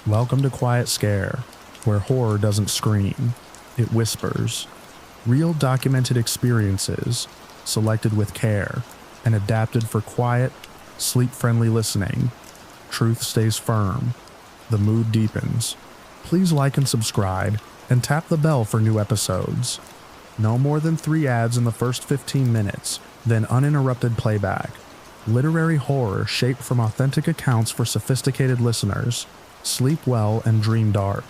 Welcome to Quiet Scare, where horror doesn't scream, it whispers. Real documented experiences, selected with care, and adapted for quiet, sleep-friendly listening. Truth stays firm. The mood deepens. Please like and subscribe, and tap the bell for new episodes. No more than 3 ads in the first 15 minutes, then uninterrupted playback. Literary horror shaped from authentic accounts for sophisticated listeners. Sleep well and dream dark.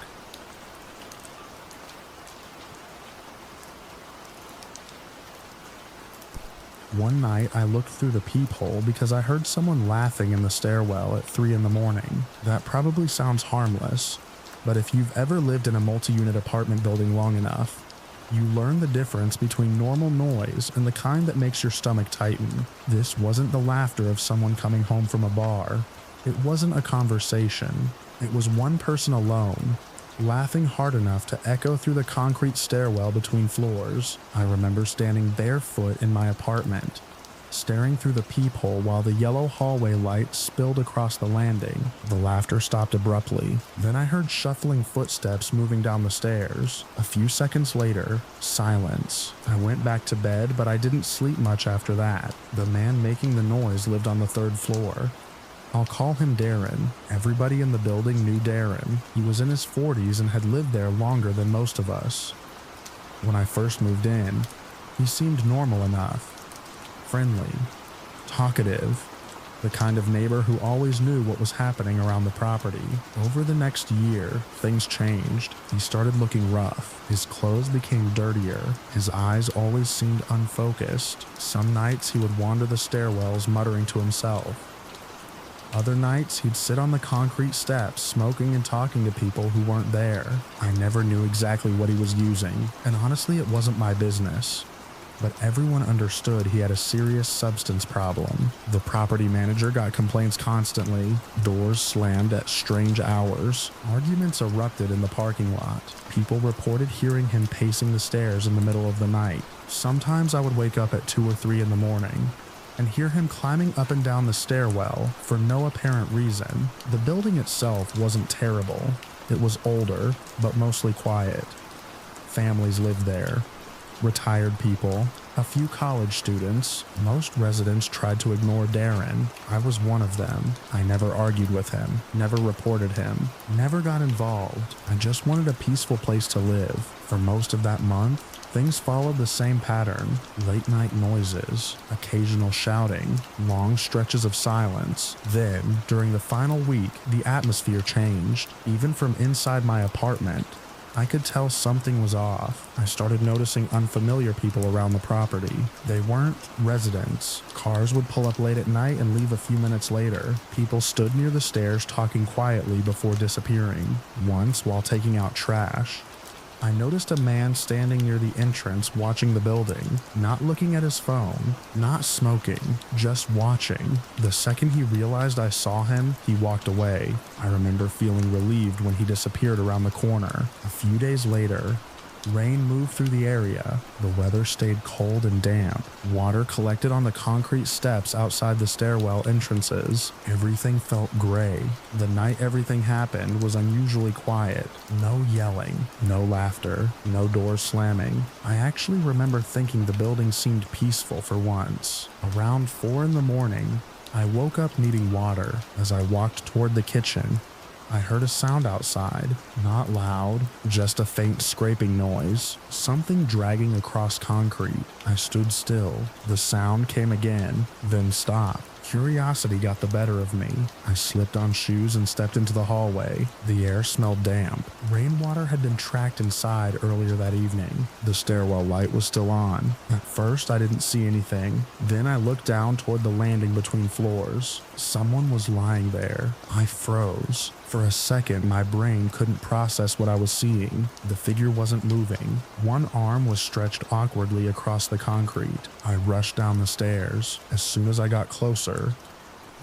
One night I looked through the peephole because I heard someone laughing in the stairwell at 3 in the morning. That probably sounds harmless, but if you've ever lived in a multi-unit apartment building long enough, you learn the difference between normal noise and the kind that makes your stomach tighten. This wasn't the laughter of someone coming home from a bar. It wasn't a conversation. It was one person alone, laughing hard enough to echo through the concrete stairwell between floors. I remember standing barefoot in my apartment, staring through the peephole while the yellow hallway light spilled across the landing. The laughter stopped abruptly. Then I heard shuffling footsteps moving down the stairs. A few seconds later, silence. I went back to bed, but I didn't sleep much after that. The man making the noise lived on the 3rd floor. I'll call him Darren. Everybody in the building knew Darren. He was in his 40s and had lived there longer than most of us. When I first moved in, he seemed normal enough. Friendly, talkative, the kind of neighbor who always knew what was happening around the property. Over the next year, things changed. He started looking rough. His clothes became dirtier. His eyes always seemed unfocused. Some nights he would wander the stairwells muttering to himself. Other nights, he'd sit on the concrete steps, smoking and talking to people who weren't there. I never knew exactly what he was using, and honestly, it wasn't my business. But everyone understood he had a serious substance problem. The property manager got complaints constantly. Doors slammed at strange hours. Arguments erupted in the parking lot. People reported hearing him pacing the stairs in the middle of the night. Sometimes I would wake up at 2 or 3 in the morning and hear him climbing up and down the stairwell for no apparent reason. The building itself wasn't terrible. It was older, but mostly quiet. Families lived there. Retired people, a few college students. Most residents tried to ignore Darren. I was one of them. I never argued with him, never reported him, never got involved. I just wanted a peaceful place to live. For most of that month, things followed the same pattern. Late night noises, occasional shouting, long stretches of silence. Then, during the final week, the atmosphere changed. Even from inside my apartment, I could tell something was off. I started noticing unfamiliar people around the property. They weren't residents. Cars would pull up late at night and leave a few minutes later. People stood near the stairs talking quietly before disappearing. Once, while taking out trash, I noticed a man standing near the entrance watching the building, not looking at his phone, not smoking, just watching. The second he realized I saw him, he walked away. I remember feeling relieved when he disappeared around the corner. A few days later, rain moved through the area. The weather stayed cold and damp. Water collected on the concrete steps outside the stairwell entrances. Everything felt gray. The night everything happened was unusually quiet. No yelling, no laughter, no doors slamming. I actually remember thinking the building seemed peaceful for once. Around 4 in the morning, I woke up needing water. As I walked toward the kitchen, I heard a sound outside. Not loud, just a faint scraping noise. Something dragging across concrete. I stood still. The sound came again, then stopped. Curiosity got the better of me. I slipped on shoes and stepped into the hallway. The air smelled damp. Rainwater had been tracked inside earlier that evening. The stairwell light was still on. At first, I didn't see anything. Then I looked down toward the landing between floors. Someone was lying there. I froze. For a second, my brain couldn't process what I was seeing. The figure wasn't moving. One arm was stretched awkwardly across the concrete. I rushed down the stairs. As soon as I got closer,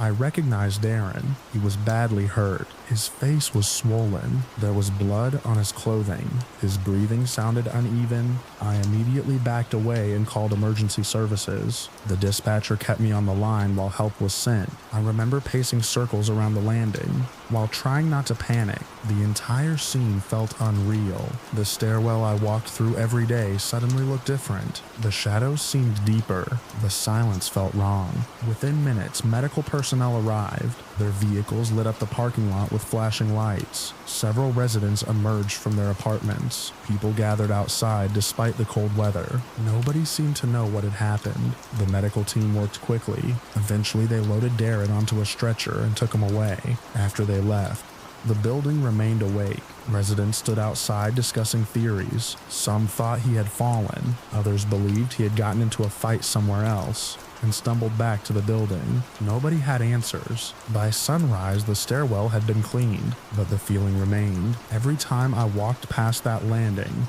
I recognized Darren. He was badly hurt. His face was swollen. There was blood on his clothing. His breathing sounded uneven. I immediately backed away and called emergency services. The dispatcher kept me on the line while help was sent. I remember pacing circles around the landing. While trying not to panic, the entire scene felt unreal. The stairwell I walked through every day suddenly looked different. The shadows seemed deeper. The silence felt wrong. Within minutes, medical personnel arrived. Their vehicles lit up the parking lot with flashing lights. Several residents emerged from their apartments. People gathered outside despite the cold weather. Nobody seemed to know what had happened. The medical team worked quickly. Eventually, they loaded Darren onto a stretcher and took him away. After they left, the building remained awake. Residents stood outside discussing theories. Some thought he had fallen. Others believed he had gotten into a fight somewhere else and stumbled back to the building. Nobody had answers. By sunrise, the stairwell had been cleaned, but the feeling remained. Every time I walked past that landing,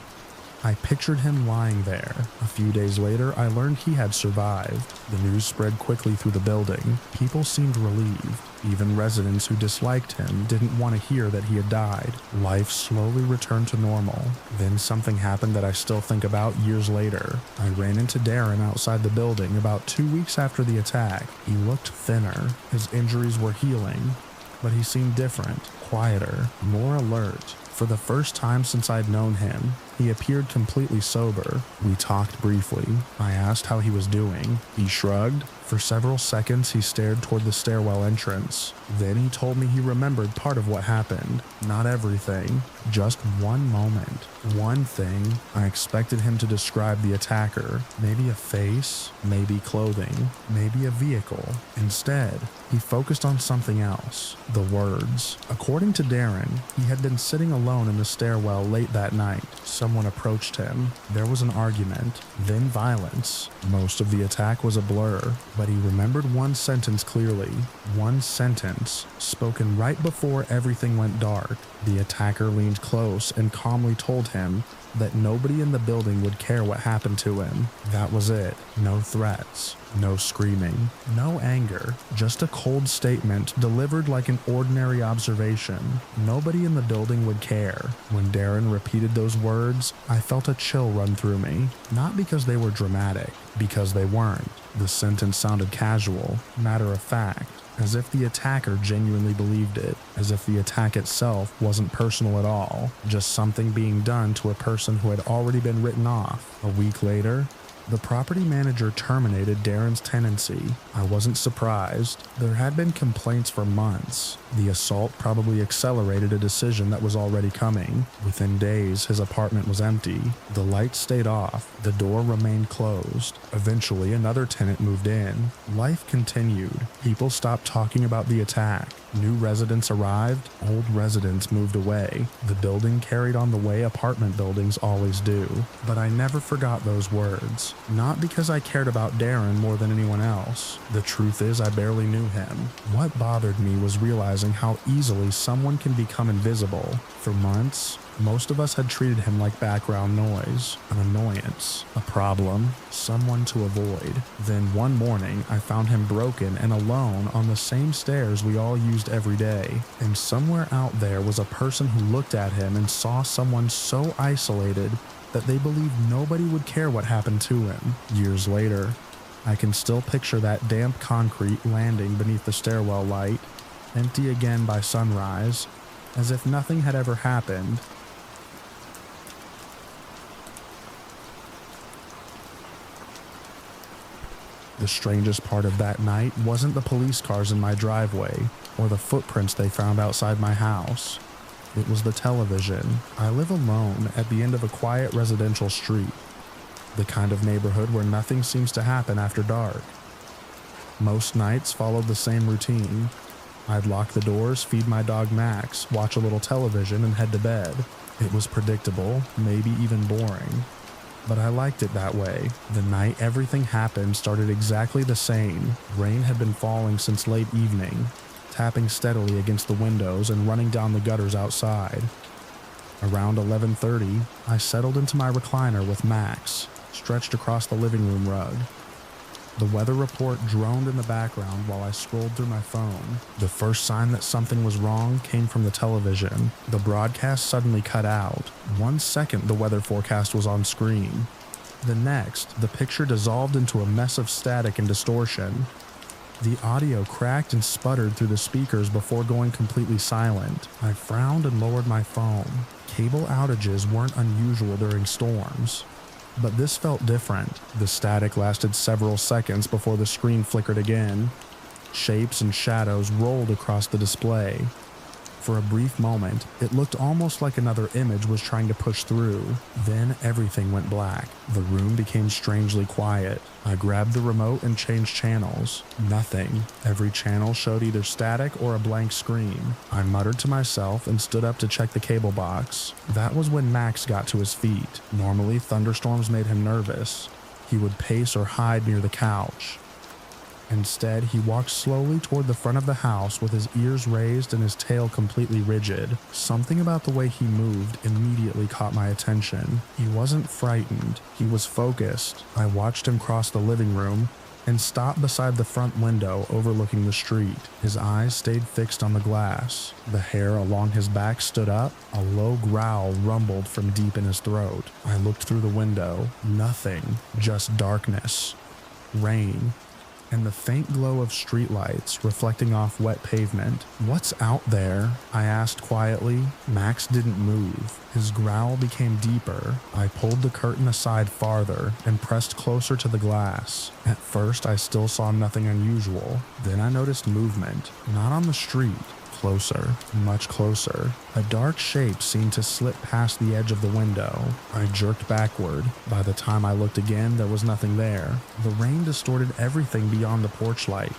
I pictured him lying there. A few days later, I learned he had survived. The news spread quickly through the building. People seemed relieved. Even residents who disliked him didn't want to hear that he had died. Life slowly returned to normal. Then something happened that I still think about years later. I ran into Darren outside the building about 2 weeks after the attack. He looked thinner. His injuries were healing, but he seemed different, quieter, more alert. For the first time since I'd known him, he appeared completely sober. We talked briefly. I asked how he was doing. He shrugged. For several seconds, he stared toward the stairwell entrance. Then he told me he remembered part of what happened. Not everything, just one moment. One thing. I expected him to describe the attacker. Maybe a face, maybe clothing, maybe a vehicle. Instead, he focused on something else. The words. According to Darren, he had been sitting alone in the stairwell late that night. Someone approached him. There was an argument, then violence. Most of the attack was a blur, but he remembered one sentence clearly. One sentence, spoken right before everything went dark. The attacker leaned close and calmly told him that nobody in the building would care what happened to him. That was it. No threats, no screaming, no anger, just a cold statement delivered like an ordinary observation. Nobody in the building would care. When Darren repeated those words, I felt a chill run through me. Not because they were dramatic, because they weren't. The sentence sounded casual, matter of fact, as if the attacker genuinely believed it, as if the attack itself wasn't personal at all, just something being done to a person who had already been written off. A week later, the property manager terminated Darren's tenancy. I wasn't surprised. There had been complaints for months. The assault probably accelerated a decision that was already coming. Within days, his apartment was empty. The lights stayed off. The door remained closed. Eventually, another tenant moved in. Life continued. People stopped talking about the attack. New residents arrived. Old residents moved away. The building carried on the way apartment buildings always do. But I never forgot those words. Not because I cared about Darren more than anyone else. The truth is, I barely knew him. What bothered me was realizing how easily someone can become invisible. For months, most of us had treated him like background noise, an annoyance, a problem, someone to avoid. Then one morning, I found him broken and alone on the same stairs we all used every day. And somewhere out there was a person who looked at him and saw someone so isolated that they believed nobody would care what happened to him. Years later, I can still picture that damp concrete landing beneath the stairwell light, empty again by sunrise, as if nothing had ever happened. The strangest part of that night wasn't the police cars in my driveway or the footprints they found outside my house. It was the television. I live alone at the end of a quiet residential street, the kind of neighborhood where nothing seems to happen after dark. Most nights followed the same routine. I'd lock the doors, feed my dog Max, watch a little television, and head to bed. It was predictable, maybe even boring. But I liked it that way. The night everything happened started exactly the same. Rain had been falling since late evening, tapping steadily against the windows and running down the gutters outside. Around 11:30, I settled into my recliner with Max, stretched across the living room rug. The weather report droned in the background while I scrolled through my phone. The first sign that something was wrong came from the television. The broadcast suddenly cut out. 1 second, the weather forecast was on screen. The next, the picture dissolved into a mess of static and distortion. The audio cracked and sputtered through the speakers before going completely silent. I frowned and lowered my phone. Cable outages weren't unusual during storms. But this felt different. The static lasted several seconds before the screen flickered again. Shapes and shadows rolled across the display. For a brief moment, it looked almost like another image was trying to push through. Then everything went black. The room became strangely quiet. I grabbed the remote and changed channels. Nothing. Every channel showed either static or a blank screen. I muttered to myself and stood up to check the cable box. That was when Max got to his feet. Normally, thunderstorms made him nervous. He would pace or hide near the couch. Instead, he walked slowly toward the front of the house with his ears raised and his tail completely rigid. Something about the way he moved immediately caught my attention. He wasn't frightened. He was focused. I watched him cross the living room and stop beside the front window overlooking the street. His eyes stayed fixed on the glass. The hair along his back stood up. A low growl rumbled from deep in his throat. I looked through the window. Nothing. Just darkness. Rain. And the faint glow of streetlights reflecting off wet pavement. "What's out there?" I asked quietly. Max didn't move. His growl became deeper. I pulled the curtain aside farther and pressed closer to the glass. At first, I still saw nothing unusual. Then I noticed movement, not on the street. Closer, much closer. A dark shape seemed to slip past the edge of the window. I jerked backward. By the time I looked again, there was nothing there. The rain distorted everything beyond the porch light.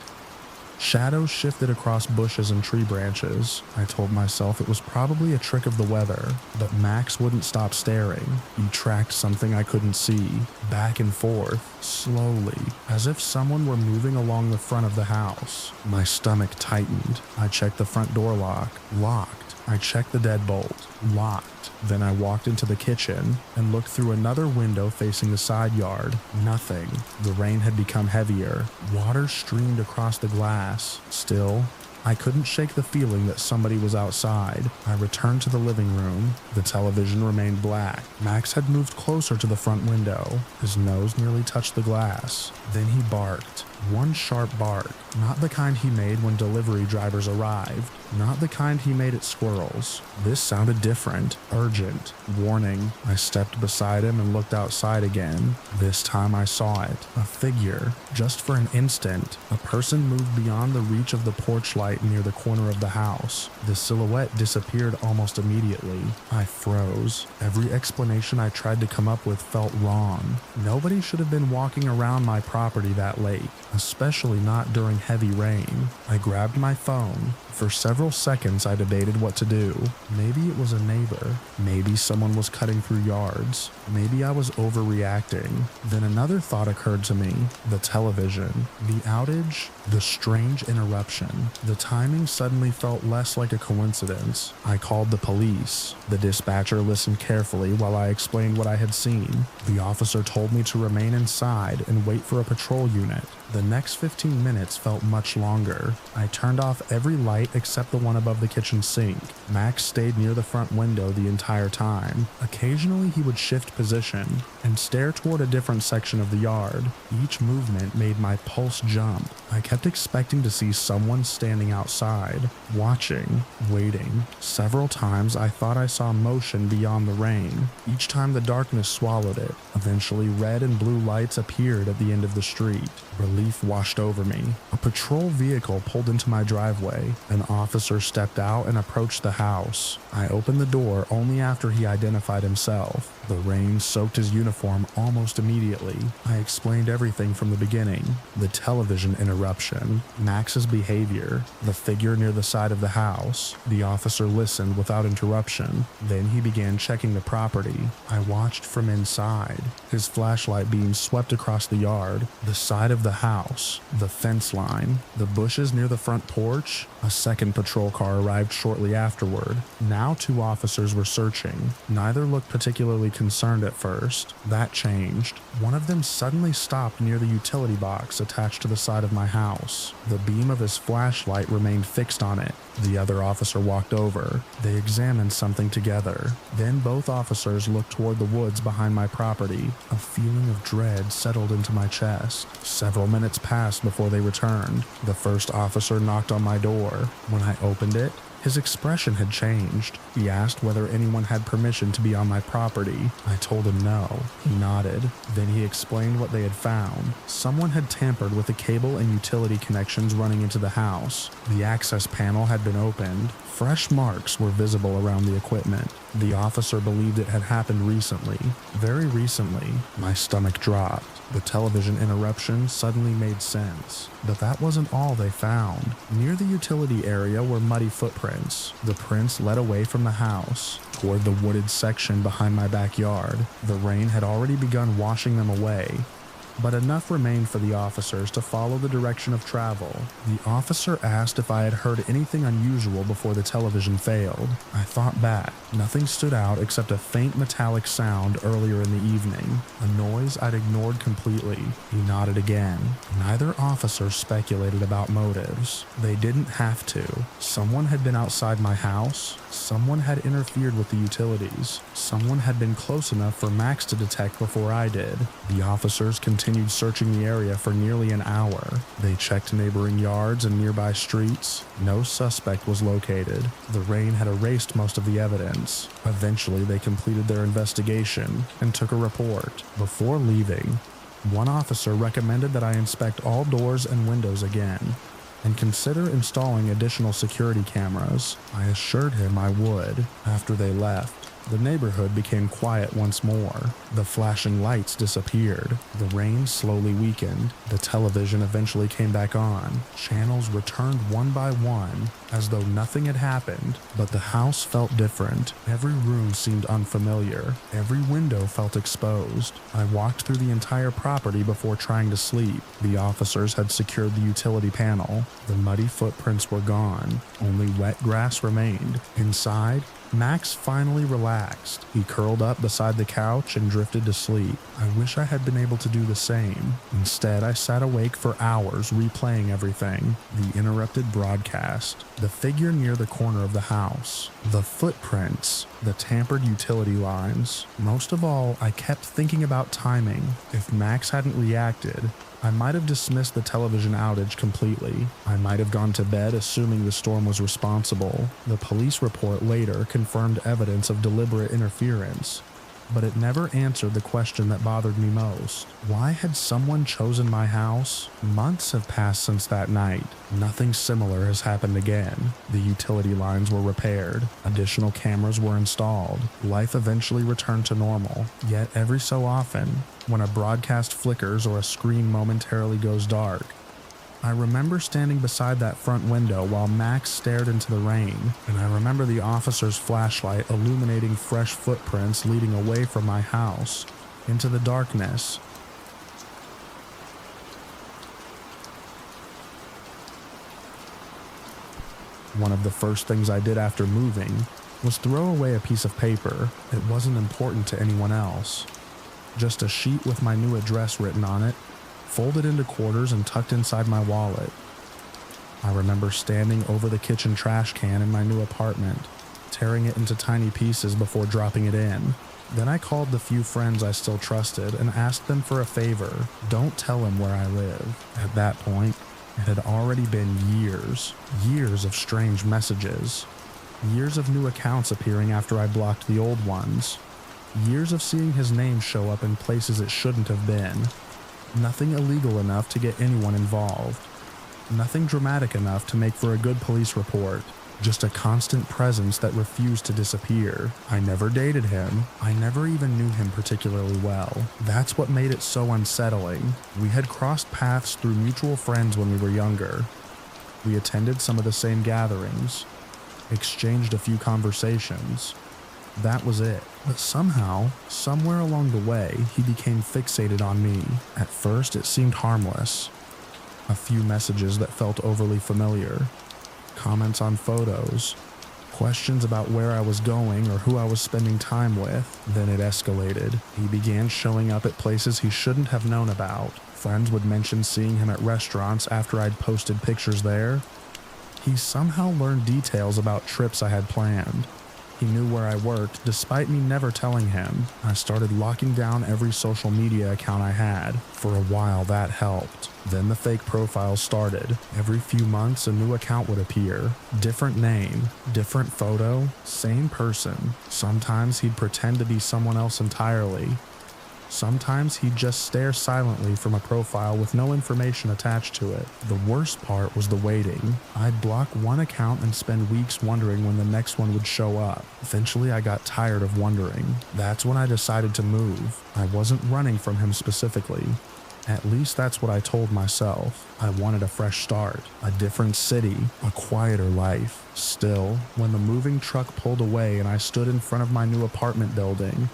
Shadows shifted across bushes and tree branches. I told myself it was probably a trick of the weather, but Max wouldn't stop staring. He tracked something I couldn't see, back and forth, slowly, as if someone were moving along the front of the house. My stomach tightened. I checked the front door lock. Locked. I checked the deadbolt. Locked. Then I walked into the kitchen and looked through another window facing the side yard. Nothing. The rain had become heavier. Water streamed across the glass. Still, I couldn't shake the feeling that somebody was outside. I returned to the living room. The television remained black. Max had moved closer to the front window. His nose nearly touched the glass. Then he barked. One sharp bark. Not the kind he made when delivery drivers arrived. Not the kind he made at squirrels. This sounded different, urgent, warning. I stepped beside him and looked outside again. This time I saw it. A figure. Just for an instant, a person moved beyond the reach of the porch light near the corner of the house. The silhouette disappeared almost immediately. I froze. Every explanation I tried to come up with felt wrong. Nobody should have been walking around my property that late, especially not during heavy rain. I grabbed my phone. For several seconds I debated what to do. Maybe it was a neighbor. Maybe someone was cutting through yards. Maybe I was overreacting. Then another thought occurred to me. The television. The outage. The strange interruption. The timing suddenly felt less like a coincidence. I called the police. The dispatcher listened carefully while I explained what I had seen. The officer told me to remain inside and wait for a patrol unit. The next 15 minutes felt much longer. I turned off every light except the one above the kitchen sink. Max stayed near the front window the entire time. Occasionally he would shift position and stare toward a different section of the yard. Each movement made my pulse jump. I kept expecting to see someone standing outside, watching, waiting. Several times I thought I saw motion beyond the rain. Each time the darkness swallowed it. Eventually red and blue lights appeared at the end of the street. Relief washed over me. A patrol vehicle pulled into my driveway. An officer stepped out and approached the house. I opened the door only after he identified himself. The rain soaked his uniform almost immediately. I explained everything from the beginning. The television interruption, Max's behavior, the figure near the side of the house. The officer listened without interruption. Then he began checking the property. I watched from inside. His flashlight beam swept across the yard, the side of the house, house, the fence line, the bushes near the front porch. A second patrol car arrived shortly afterward. Now 2 officers were searching. Neither looked particularly concerned at first. That changed. One of them suddenly stopped near the utility box attached to the side of my house. The beam of his flashlight remained fixed on it. The other officer walked over. They examined something together. Then both officers looked toward the woods behind my property. A feeling of dread settled into my chest. Several minutes passed before they returned. The first officer knocked on my door. When I opened it, his expression had changed. He asked whether anyone had permission to be on my property. I told him no. He nodded. Then he explained what they had found. Someone had tampered with the cable and utility connections running into the house. The access panel had been opened. Fresh marks were visible around the equipment. The officer believed it had happened recently. Very recently. My stomach dropped. The television interruption suddenly made sense. But that wasn't all they found. Near the utility area were muddy footprints. The prints led away from the house, toward the wooded section behind my backyard. The rain had already begun washing them away, but enough remained for the officers to follow the direction of travel. The officer asked if I had heard anything unusual before the television failed. I thought back. Nothing stood out except a faint metallic sound earlier in the evening, a noise I'd ignored completely. He nodded again. Neither officer speculated about motives. They didn't have to. Someone had been outside my house. Someone had interfered with the utilities. Someone had been close enough for Max to detect before I did. The officers continued searching the area for nearly an hour. They checked neighboring yards and nearby streets. No suspect was located. The rain had erased most of the evidence. Eventually, they completed their investigation and took a report. Before leaving, one officer recommended that I inspect all doors and windows again and consider installing additional security cameras. I assured him I would. After they left, the neighborhood became quiet once more. The flashing lights disappeared. The rain slowly weakened. The television eventually came back on. Channels returned one by one, as though nothing had happened, but the house felt different. Every room seemed unfamiliar. Every window felt exposed. I walked through the entire property before trying to sleep. The officers had secured the utility panel. The muddy footprints were gone. Only wet grass remained. Inside, Max finally relaxed. He curled up beside the couch and drifted to sleep. I wish I had been able to do the same. Instead, I sat awake for hours replaying everything. The interrupted broadcast, the figure near the corner of the house, the footprints, the tampered utility lines. Most of all, I kept thinking about timing. If Max hadn't reacted, I might have dismissed the television outage completely. I might have gone to bed assuming the storm was responsible. The police report later confirmed evidence of deliberate interference, but it never answered the question that bothered me most. Why had someone chosen my house? Months have passed since that night. Nothing similar has happened again. The utility lines were repaired. Additional cameras were installed. Life eventually returned to normal. Yet every so often, when a broadcast flickers or a screen momentarily goes dark, I remember standing beside that front window while Max stared into the rain, and I remember the officer's flashlight illuminating fresh footprints leading away from my house into the darkness. One of the first things I did after moving was throw away a piece of paper. It wasn't important to anyone else. Just a sheet with my new address written on it, folded into quarters and tucked inside my wallet. I remember standing over the kitchen trash can in my new apartment, tearing it into tiny pieces before dropping it in. Then I called the few friends I still trusted and asked them for a favor. Don't tell them where I live. At that point, it had already been years of strange messages. Years of new accounts appearing after I blocked the old ones. Years of seeing his name show up in places it shouldn't have been. Nothing illegal enough to get anyone involved. Nothing dramatic enough to make for a good police report. Just a constant presence that refused to disappear. I never dated him. I never even knew him particularly well. That's what made it so unsettling. We had crossed paths through mutual friends when we were younger. We attended some of the same gatherings, exchanged a few conversations. That was it. But somehow, somewhere along the way, he became fixated on me. At first, it seemed harmless. a few messages that felt overly familiar, comments on photos, questions about where I was going or who I was spending time with. Then it escalated. He began showing up at places he shouldn't have known about. Friends would mention seeing him at restaurants after I'd posted pictures there. He somehow learned details about trips I had planned. He knew where I worked, despite me never telling him. I started locking down every social media account I had. For a while, that helped. Then the fake profiles started. Every few months, a new account would appear. Different name, different photo, same person. Sometimes he'd pretend to be someone else entirely. Sometimes he'd just stare silently from a profile with no information attached to it. The worst part was the waiting. I'd block one account and spend weeks wondering when the next one would show up. Eventually, I got tired of wondering. That's when I decided to move. I wasn't running from him specifically. At least that's what I told myself. I wanted a fresh start, a different city, a quieter life. Still, when the moving truck pulled away and I stood in front of my new apartment building,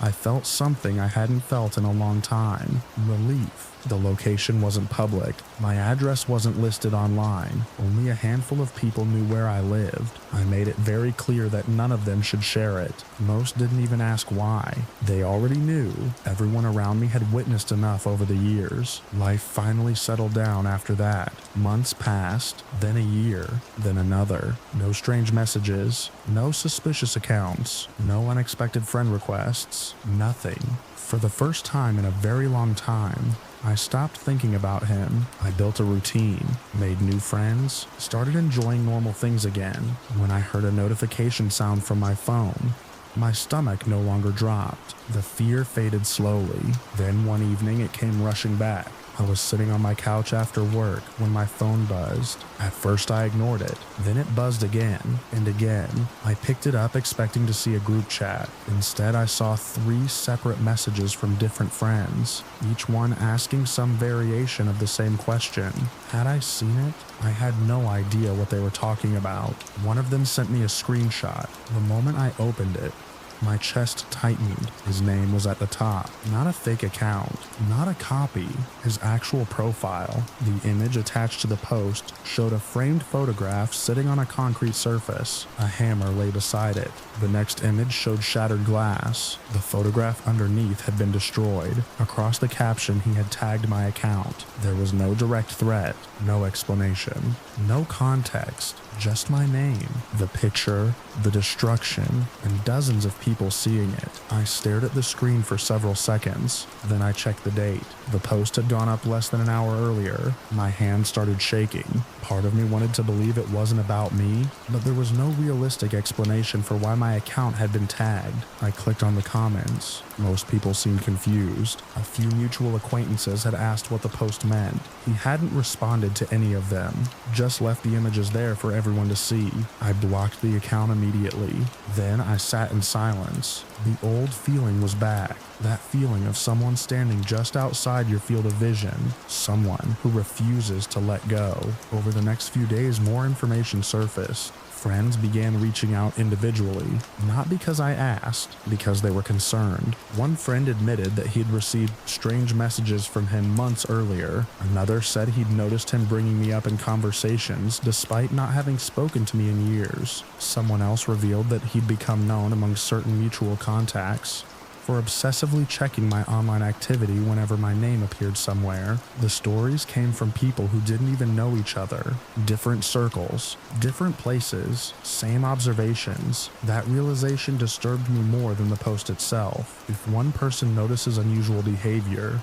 I felt something I hadn't felt in a long time. Relief. The location wasn't public. My address wasn't listed online. Only a handful of people knew where I lived. I made it very clear that none of them should share it. Most didn't even ask why. They already knew. Everyone around me had witnessed enough over the years. Life finally settled down after that. Months passed, then a year, then another. No strange messages, no suspicious accounts, no unexpected friend requests, nothing. For the first time in a very long time, I stopped thinking about him. I built a routine, made new friends, started enjoying normal things again. When I heard a notification sound from my phone, my stomach no longer dropped. The fear faded slowly. Then one evening it came rushing back. I was sitting on my couch after work when my phone buzzed. At first I ignored it. Then it buzzed again and again. I picked it up expecting to see a group chat. Instead, I saw 3 separate messages from different friends, each one asking some variation of the same question. Had I seen it? I had no idea what they were talking about. One of them sent me a screenshot. The moment I opened it, my chest tightened. His name was at the top. Not a fake account, not a copy. His actual profile. The image attached to the post showed a framed photograph sitting on a concrete surface. A hammer lay beside it. The next image showed shattered glass. The photograph underneath had been destroyed. Across the caption, he had tagged my account. There was no direct threat, no explanation, no context. Just my name, the picture, the destruction, and dozens of people seeing it. I stared at the screen for several seconds. Then I checked the date. The post had gone up less than an hour earlier. My hand started shaking. Part of me wanted to believe it wasn't about me, but there was no realistic explanation for why my account had been tagged. I clicked on the comments. Most people seemed confused. A few mutual acquaintances had asked what the post meant. He hadn't responded to any of them, just left the images there for everyone to see. I blocked the account immediately. Then I sat in silence. The old feeling was back. That feeling of someone standing just outside your field of vision. Someone who refuses to let go. Over the next few days, more information surfaced. Friends began reaching out individually, not because I asked, because they were concerned. One friend admitted that he'd received strange messages from him months earlier. Another said he'd noticed him bringing me up in conversations despite not having spoken to me in years. Someone else revealed that he'd become known among certain mutual contacts for obsessively checking my online activity whenever my name appeared somewhere. The stories came from people who didn't even know each other. Different circles, different places, same observations. That realization disturbed me more than the post itself. If one person notices unusual behavior,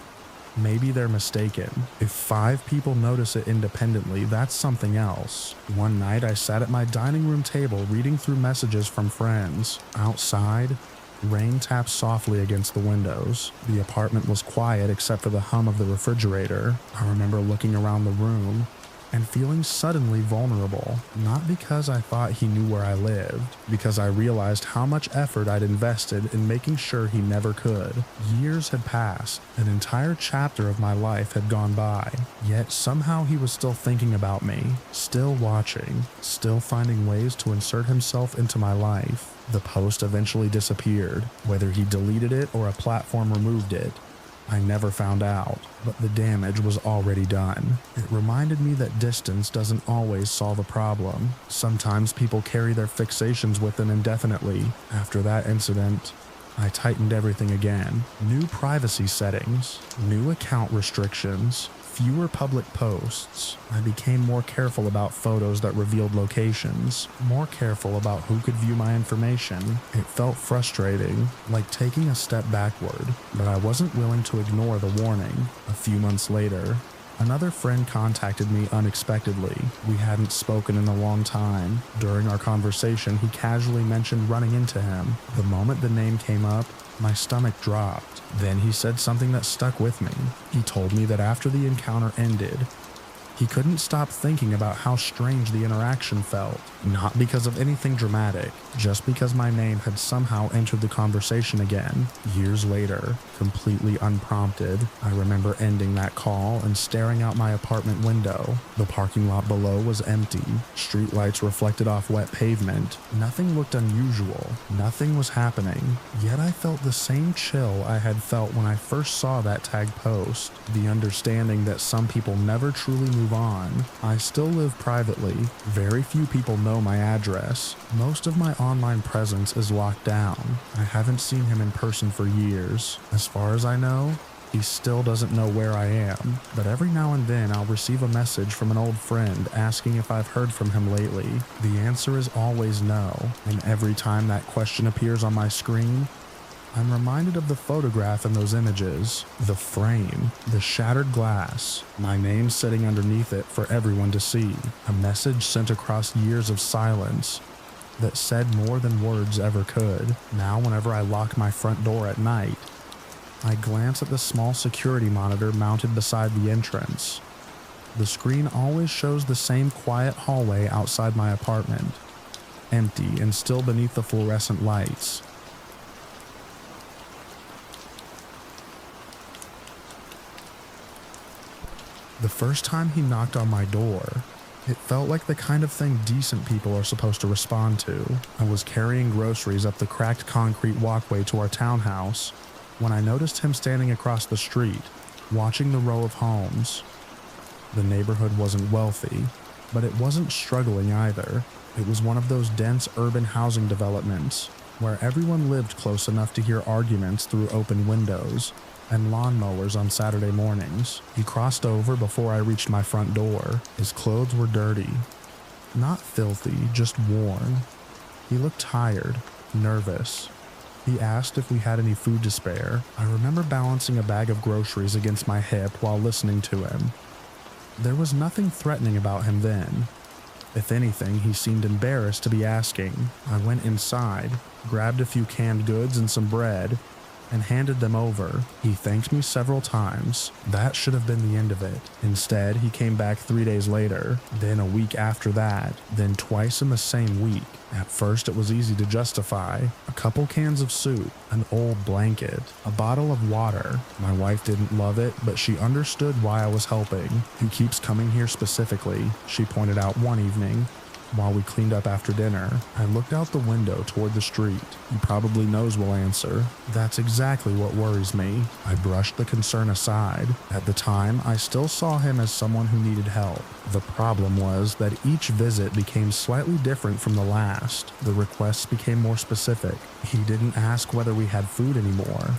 maybe they're mistaken. If 5 people notice it independently, that's something else. One night I sat at my dining room table reading through messages from friends. Outside, rain tapped softly against the windows. The apartment was quiet except for the hum of the refrigerator. I remember looking around the room and feeling suddenly vulnerable. Not because I thought he knew where I lived, because I realized how much effort I'd invested in making sure he never could. Years had passed. An entire chapter of my life had gone by. Yet somehow he was still thinking about me, still watching, still finding ways to insert himself into my life. The post eventually disappeared. Whether he deleted it or a platform removed it, I never found out, but the damage was already done. It reminded me that distance doesn't always solve a problem. Sometimes people carry their fixations with them indefinitely. After that incident, I tightened everything again. New privacy settings, new account restrictions, fewer public posts. I became more careful about photos that revealed locations, more careful about who could view my information. It felt frustrating, like taking a step backward, but I wasn't willing to ignore the warning. A few months later, another friend contacted me unexpectedly. We hadn't spoken in a long time. During our conversation, he casually mentioned running into him. The moment the name came up, my stomach dropped. Then he said something that stuck with me. He told me that after the encounter ended, he couldn't stop thinking about how strange the interaction felt. Not because of anything dramatic, just because my name had somehow entered the conversation again. Years later, completely unprompted, I remember ending that call and staring out my apartment window. The parking lot below was empty. Streetlights reflected off wet pavement. Nothing looked unusual. Nothing was happening. Yet I felt the same chill I had felt when I first saw that tag post. The understanding that some people never truly move on. I still live privately. Very few people know my address. Most of my online presence is locked down. I haven't seen him in person for years. As far as I know, he still doesn't know where I am. But every now and then I'll receive a message from an old friend asking if I've heard from him lately. The answer is always no. And every time that question appears on my screen, I'm reminded of the photograph in those images, the frame, the shattered glass, my name sitting underneath it for everyone to see, a message sent across years of silence that said more than words ever could. Now whenever I lock my front door at night, I glance at the small security monitor mounted beside the entrance. The screen always shows the same quiet hallway outside my apartment, empty and still beneath the fluorescent lights. The first time he knocked on my door, it felt like the kind of thing decent people are supposed to respond to. I was carrying groceries up the cracked concrete walkway to our townhouse when I noticed him standing across the street, watching the row of homes. The neighborhood wasn't wealthy, but it wasn't struggling either. It was one of those dense urban housing developments where everyone lived close enough to hear arguments through open windows and lawnmowers on Saturday mornings. He crossed over before I reached my front door. His clothes were dirty. Not filthy, just worn. He looked tired, nervous. He asked if we had any food to spare. I remember balancing a bag of groceries against my hip while listening to him. There was nothing threatening about him then. If anything, he seemed embarrassed to be asking. I went inside, grabbed a few canned goods and some bread, and handed them over. He thanked me several times. That should have been the end of it. Instead, he came back 3 days later, then a week after that, then twice in the same week. At first, it was easy to justify. A couple cans of soup, an old blanket, a bottle of water. My wife didn't love it, but she understood why I was helping. He keeps coming here specifically, she pointed out one evening. While we cleaned up after dinner, I looked out the window toward the street. He probably knows we'll answer. That's exactly what worries me. I brushed the concern aside. At the time, I still saw him as someone who needed help. The problem was that each visit became slightly different from the last. The requests became more specific. He didn't ask whether we had food anymore.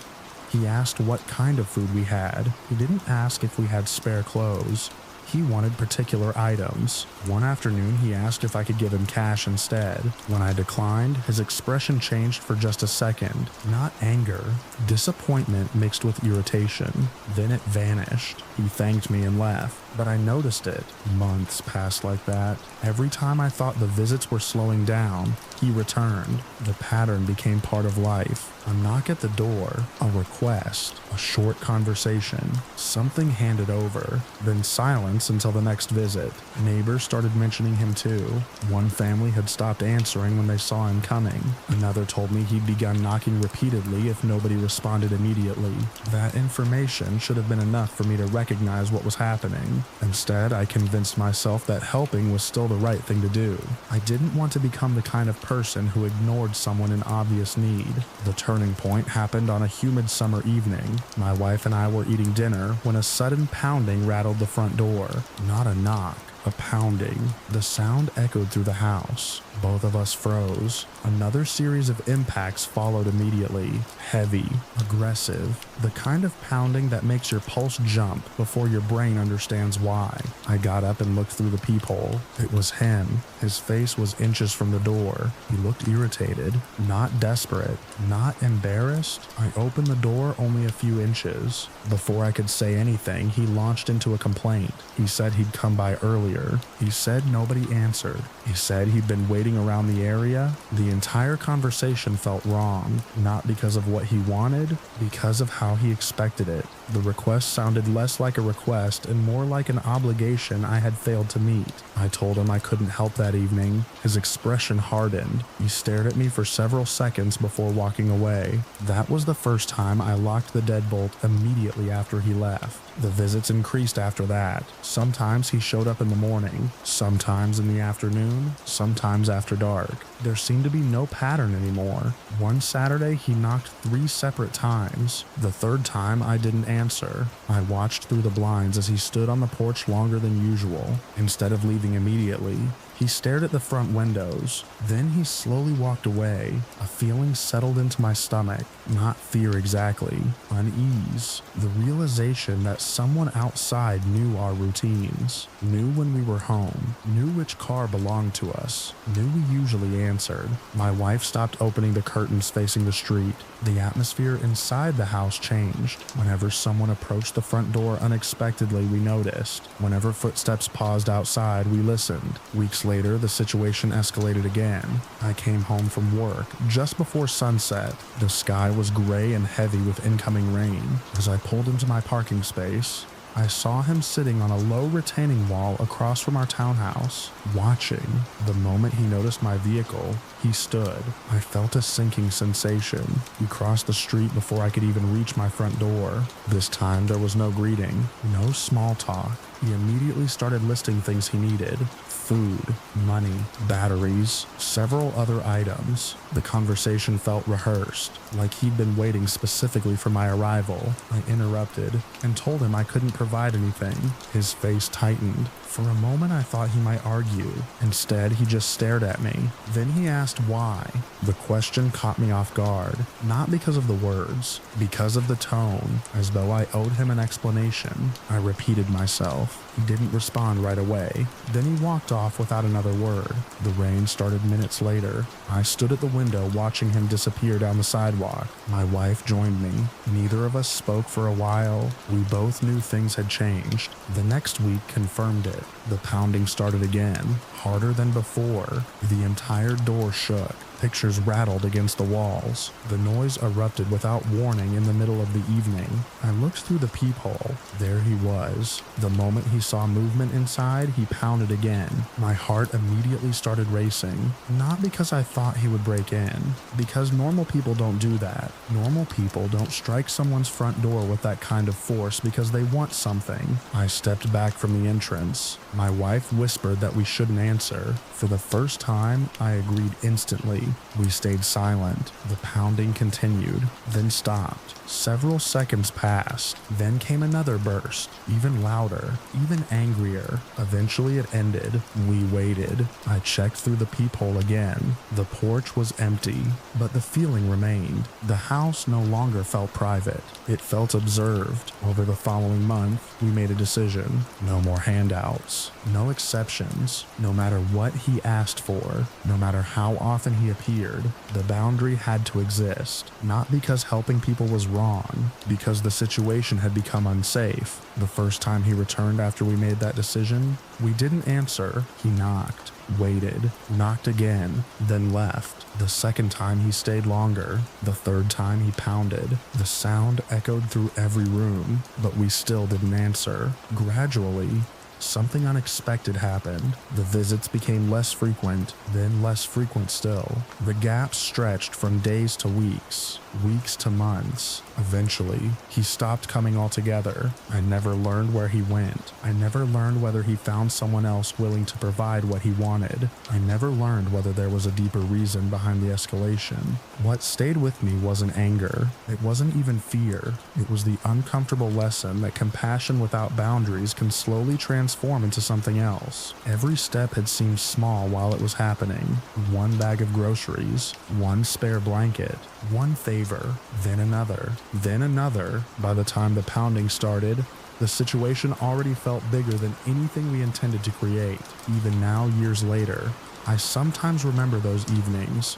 He asked what kind of food we had. He didn't ask if we had spare clothes. He wanted particular items. One afternoon, he asked if I could give him cash instead. When I declined, his expression changed for just a second. Not anger, disappointment mixed with irritation. Then it vanished. He thanked me and left, but I noticed it. Months passed like that. Every time I thought the visits were slowing down, he returned. The pattern became part of life. A knock at the door, a request, a short conversation, something handed over, then silence silence until the next visit. Neighbors started mentioning him too. One family had stopped answering when they saw him coming. Another told me he'd begun knocking repeatedly if nobody responded immediately. That information should have been enough for me to recognize what was happening. Instead, I convinced myself that helping was still the right thing to do. I didn't want to become the kind of person who ignored someone in obvious need. The turning point happened on a humid summer evening. My wife and I were eating dinner when a sudden pounding rattled the front door. Not a knock, a pounding. The sound echoed through the house. Both of us froze. Another series of impacts followed immediately. Heavy, aggressive, the kind of pounding that makes your pulse jump before your brain understands why. I got up and looked through the peephole. It was him. His face was inches from the door. He looked irritated, not desperate, not embarrassed. I opened the door only a few inches. Before I could say anything, he launched into a complaint. He said he'd come by earlier. He said nobody answered. He said he'd been waiting around the area. The entire conversation felt wrong, not because of what he wanted, because of how he expected it. The request sounded less like a request and more like an obligation I had failed to meet. I told him I couldn't help that evening. His expression hardened. He stared at me for several seconds before walking away. That was the first time I locked the deadbolt immediately after he left. The visits increased after that. Sometimes he showed up in the morning, sometimes in the afternoon, sometimes after dark. There seemed to be no pattern anymore. One Saturday, he knocked 3 separate times. The third time, I didn't answer. I watched through the blinds as he stood on the porch longer than usual. Instead of leaving immediately, he stared at the front windows. Then he slowly walked away. A feeling settled into my stomach. Not fear exactly. Unease. The realization that someone outside knew our routines. Knew when we were home. Knew which car belonged to us. Knew we usually answered. My wife stopped opening the curtains facing the street. The atmosphere inside the house changed. Whenever someone approached the front door unexpectedly, we noticed. Whenever footsteps paused outside, we listened. Weeks later, the situation escalated again. I came home from work just before sunset. The sky was gray and heavy with incoming rain. As I pulled into my parking space, I saw him sitting on a low retaining wall across from our townhouse, watching. The moment he noticed my vehicle, he stood. I felt a sinking sensation. We crossed the street before I could even reach my front door. This time there was no greeting, no small talk. He immediately started listing things he needed. Food, money, batteries, several other items. The conversation felt rehearsed, like he'd been waiting specifically for my arrival. I interrupted and told him I couldn't provide anything. His face tightened. For a moment I thought he might argue. Instead, he just stared at me. Then he asked why. The question caught me off guard, not because of the words, because of the tone, as though I owed him an explanation. I repeated myself. He didn't respond right away. Then he walked off without another word. The rain started minutes later. I stood at the window watching him disappear down the sidewalk. My wife joined me. Neither of us spoke for a while. We both knew things had changed. The next week confirmed it. The pounding started again, harder than before. The entire door shook. Pictures rattled against the walls. The noise erupted without warning in the middle of the evening. I looked through the peephole. There he was. The moment he saw movement inside, he pounded again. My heart immediately started racing. Not because I thought he would break in, because normal people don't do that. Normal people don't strike someone's front door with that kind of force because they want something. I stepped back from the entrance. My wife whispered that we shouldn't answer. For the first time, I agreed instantly. We stayed silent. The pounding continued, then stopped. Several seconds passed. Then came another burst, even louder, even angrier. Eventually it ended. We waited. I checked through the peephole again. The porch was empty, but the feeling remained. The house no longer felt private. It felt observed. Over the following month, we made a decision. No more handouts. No exceptions. No matter what he asked for, no matter how often he appeared, the boundary had to exist. Not because helping people was wrong, because the situation had become unsafe. The first time he returned after we made that decision, we didn't answer. He knocked, waited, knocked again, then left. The second time he stayed longer. The third time he pounded. The sound echoed through every room, but we still didn't answer. Gradually, something unexpected happened. The visits became less frequent, then less frequent still. The gap stretched from days to weeks, weeks to months. Eventually, he stopped coming altogether. I never learned where he went. I never learned whether he found someone else willing to provide what he wanted. I never learned whether there was a deeper reason behind the escalation. What stayed with me wasn't anger. It wasn't even fear. It was the uncomfortable lesson that compassion without boundaries can slowly transform into something else. Every step had seemed small while it was happening. One bag of groceries, one spare blanket, one favor, then another, then another. By the time the pounding started, the situation already felt bigger than anything we intended to create. Even now, years later, I sometimes remember those evenings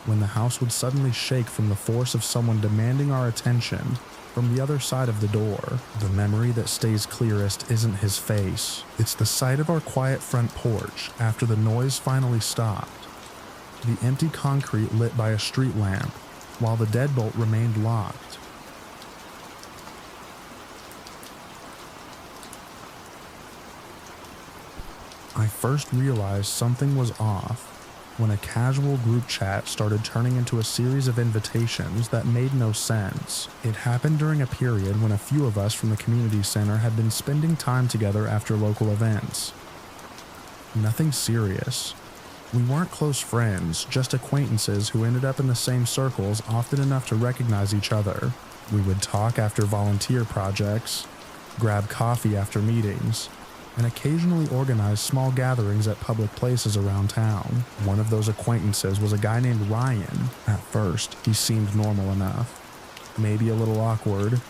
when the house would suddenly shake from the force of someone demanding our attention from the other side of the door. The memory that stays clearest isn't his face. It's the sight of our quiet front porch after the noise finally stopped. The empty concrete lit by a street lamp, while the deadbolt remained locked. I first realized something was off when a casual group chat started turning into a series of invitations that made no sense. It happened during a period when a few of us from the community center had been spending time together after local events. Nothing serious. We weren't close friends, just acquaintances who ended up in the same circles often enough to recognize each other. We would talk after volunteer projects, grab coffee after meetings, and occasionally organize small gatherings at public places around town. One of those acquaintances was a guy named Ryan. At first, he seemed normal enough. Maybe a little awkward,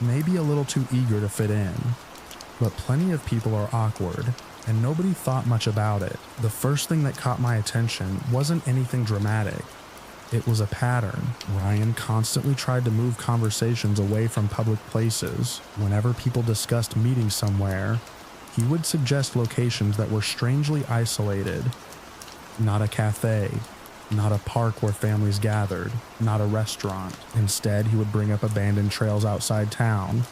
maybe a little too eager to fit in. But plenty of people are awkward, and nobody thought much about it. The first thing that caught my attention wasn't anything dramatic. It was a pattern. Ryan constantly tried to move conversations away from public places. Whenever people discussed meeting somewhere, he would suggest locations that were strangely isolated. Not a cafe, not a park where families gathered, not a restaurant. Instead, he would bring up abandoned trails outside town,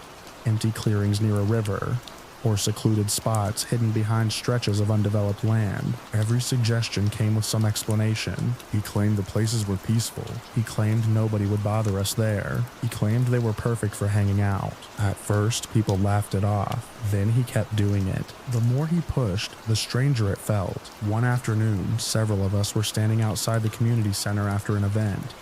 empty clearings near a river, or secluded spots hidden behind stretches of undeveloped land. Every suggestion came with some explanation. He claimed the places were peaceful. He claimed nobody would bother us there. He claimed they were perfect for hanging out. At first, people laughed it off. Then he kept doing it. The more he pushed, the stranger it felt. One afternoon, several of us were standing outside the community center after an event.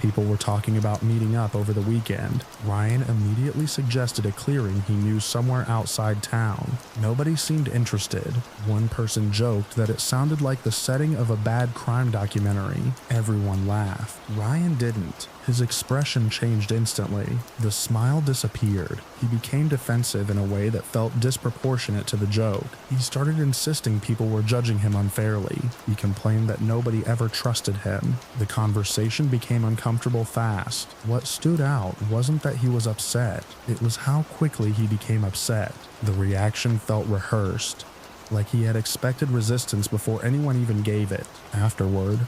People were talking about meeting up over the weekend. Ryan immediately suggested a clearing he knew somewhere outside town. Nobody seemed interested. One person joked that it sounded like the setting of a bad crime documentary. Everyone laughed. Ryan didn't. His expression changed instantly. The smile disappeared. He became defensive in a way that felt disproportionate to the joke. He started insisting people were judging him unfairly. He complained that nobody ever trusted him. The conversation became uncomfortable fast. What stood out wasn't that he was upset. It was how quickly he became upset. The reaction felt rehearsed, like he had expected resistance before anyone even gave it. Afterward,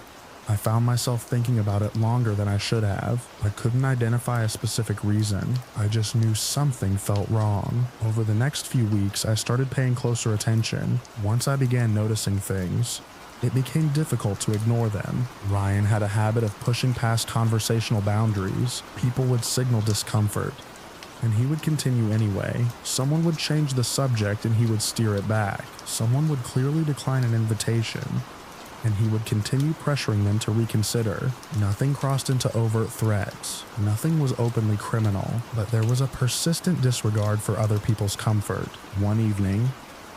I found myself thinking about it longer than I should have. I couldn't identify a specific reason. I just knew something felt wrong. Over the next few weeks, I started paying closer attention. Once I began noticing things, it became difficult to ignore them. Ryan had a habit of pushing past conversational boundaries. People would signal discomfort, and he would continue anyway. Someone would change the subject and he would steer it back. Someone would clearly decline an invitation, and he would continue pressuring them to reconsider. Nothing crossed into overt threats. Nothing was openly criminal, but there was a persistent disregard for other people's comfort. One evening,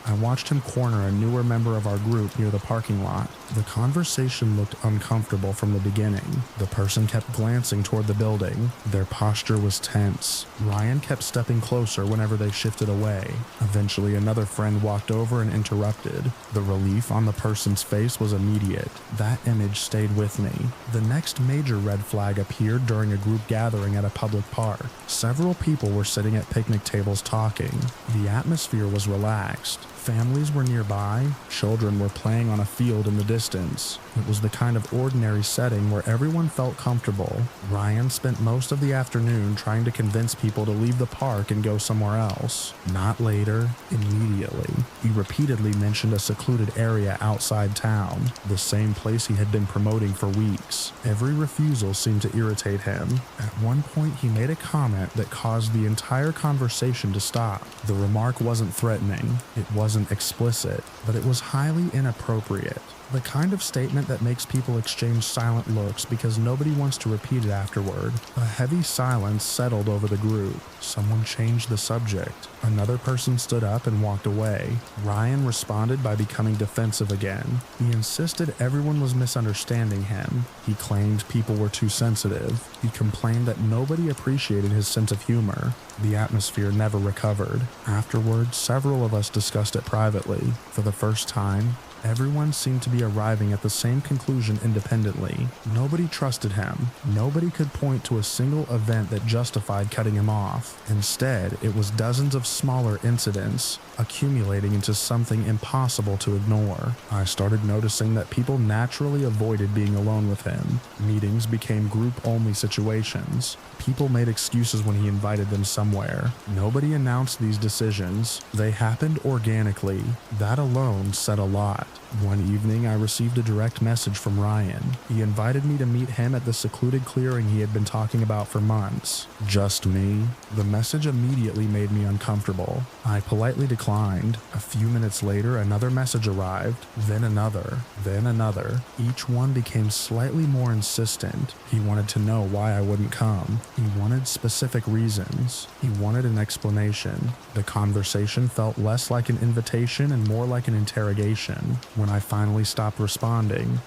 I watched him corner a newer member of our group near the parking lot. The conversation looked uncomfortable from the beginning. The person kept glancing toward the building. Their posture was tense. Ryan kept stepping closer whenever they shifted away. Eventually, another friend walked over and interrupted. The relief on the person's face was immediate. That image stayed with me. The next major red flag appeared during a group gathering at a public park. Several people were sitting at picnic tables talking. The atmosphere was relaxed. Families were nearby, children were playing on a field in the distance. It was the kind of ordinary setting where everyone felt comfortable. Ryan spent most of the afternoon trying to convince people to leave the park and go somewhere else. Not later, immediately. He repeatedly mentioned a secluded area outside town, the same place he had been promoting for weeks. Every refusal seemed to irritate him. At one point, he made a comment that caused the entire conversation to stop. The remark wasn't threatening, it wasn't explicit, but it was highly inappropriate. The kind of statement that makes people exchange silent looks because nobody wants to repeat it afterward. A heavy silence settled over the group. Someone changed the subject. Another person stood up and walked away. Ryan responded by becoming defensive again. He insisted everyone was misunderstanding him. He claimed people were too sensitive. He complained that nobody appreciated his sense of humor. The atmosphere never recovered. Afterward, several of us discussed it privately. For the first time, everyone seemed to be arriving at the same conclusion independently. Nobody trusted him. Nobody could point to a single event that justified cutting him off. Instead, it was dozens of smaller incidents, accumulating into something impossible to ignore. I started noticing that people naturally avoided being alone with him. Meetings became group-only situations. People made excuses when he invited them somewhere. Nobody announced these decisions. They happened organically. That alone said a lot. One evening, I received a direct message from Ryan. He invited me to meet him at the secluded clearing he had been talking about for months. Just me? The message immediately made me uncomfortable. I politely declined. A few minutes later, another message arrived, then another, then another. Each one became slightly more insistent. He wanted to know why I wouldn't come. He wanted specific reasons. He wanted an explanation. The conversation felt less like an invitation and more like an interrogation. When I finally stopped responding,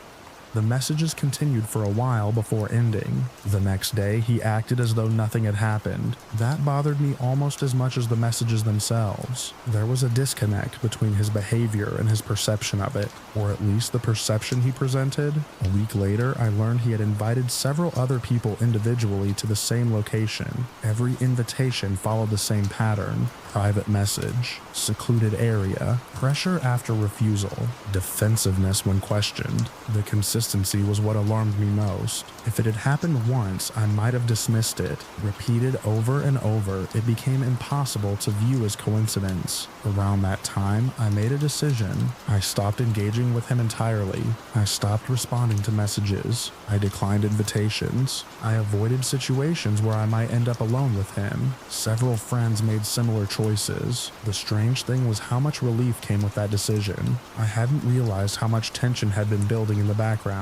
the messages continued for a while before ending. The next day, he acted as though nothing had happened. That bothered me almost as much as the messages themselves. There was a disconnect between his behavior and his perception of it, or at least the perception he presented. A week later, I learned he had invited several other people individually to the same location. Every invitation followed the same pattern: private message, secluded area, pressure after refusal, defensiveness when questioned. The consistency was what alarmed me most. If it had happened once, I might have dismissed it. Repeated over and over, it became impossible to view as coincidence. Around that time, I made a decision. I stopped engaging with him entirely. I stopped responding to messages. I declined invitations. I avoided situations where I might end up alone with him. Several friends made similar choices. The strange thing was how much relief came with that decision. I hadn't realized how much tension had been building in the background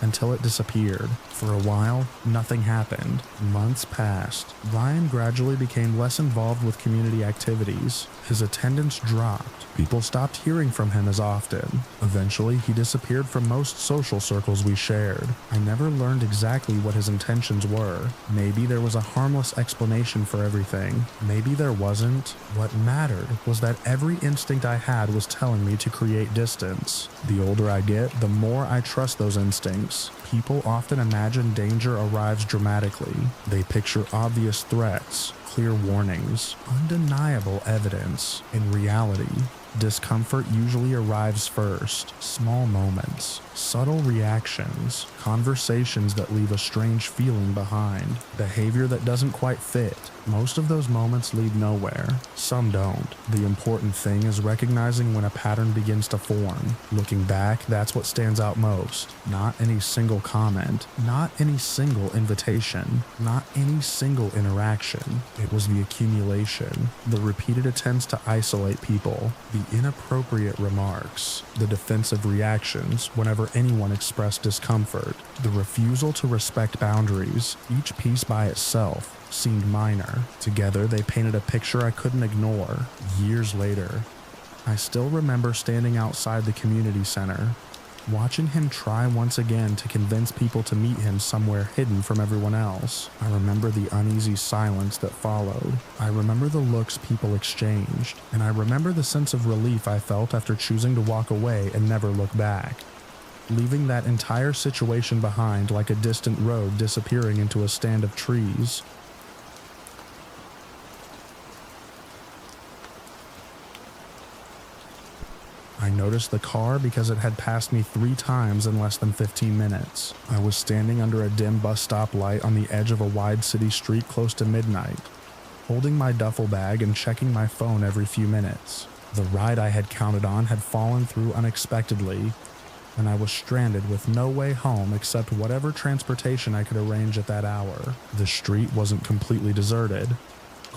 until it disappeared. For a while, nothing happened. Months passed. Ryan gradually became less involved with community activities. His attendance dropped. People stopped hearing from him as often. Eventually, he disappeared from most social circles we shared. I never learned exactly what his intentions were. Maybe there was a harmless explanation for everything. Maybe there wasn't. What mattered was that every instinct I had was telling me to create distance. The older I get, the more I trust those instincts. People often imagine danger arrives dramatically. They picture obvious threats, clear warnings, undeniable evidence. In reality, discomfort usually arrives first. Small moments, subtle reactions, conversations that leave a strange feeling behind, behavior that doesn't quite fit. Most of those moments lead nowhere. Some don't. The important thing is recognizing when a pattern begins to form. Looking back, that's what stands out most. Not any single comment, not any single invitation, not any single interaction. It was the accumulation, the repeated attempts to isolate people, the inappropriate remarks, the defensive reactions whenever anyone expressed discomfort, the refusal to respect boundaries. Each piece by itself seemed minor. Together, they painted a picture I couldn't ignore. Years later, I still remember standing outside the community center, watching him try once again to convince people to meet him somewhere hidden from everyone else. I remember the uneasy silence that followed. I remember the looks people exchanged, and I remember the sense of relief I felt after choosing to walk away and never look back, leaving that entire situation behind like a distant road disappearing into a stand of trees. I I noticed the car because it had passed me 3 times in less than 15 minutes. I was standing under a dim bus stop light on the edge of a wide city street close to midnight, holding my duffel bag and checking my phone every few minutes. The ride I had counted on had fallen through unexpectedly, and I was stranded with no way home except whatever transportation I could arrange at that hour. The street wasn't completely deserted.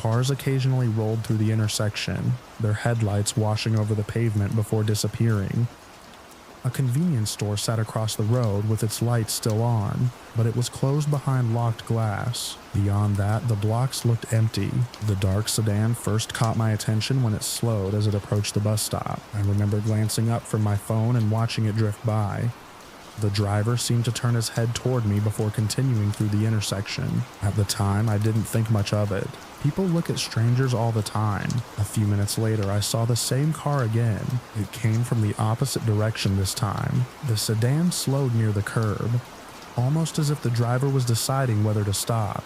Cars occasionally rolled through the intersection, their headlights washing over the pavement before disappearing. A convenience store sat across the road with its lights still on, but it was closed behind locked glass. Beyond that, the blocks looked empty. The dark sedan first caught my attention when it slowed as it approached the bus stop. I remember glancing up from my phone and watching it drift by. The driver seemed to turn his head toward me before continuing through the intersection. At the time, I didn't think much of it. People look at strangers all the time. A few minutes later, I saw the same car again. It came from the opposite direction this time. The sedan slowed near the curb, almost as if the driver was deciding whether to stop.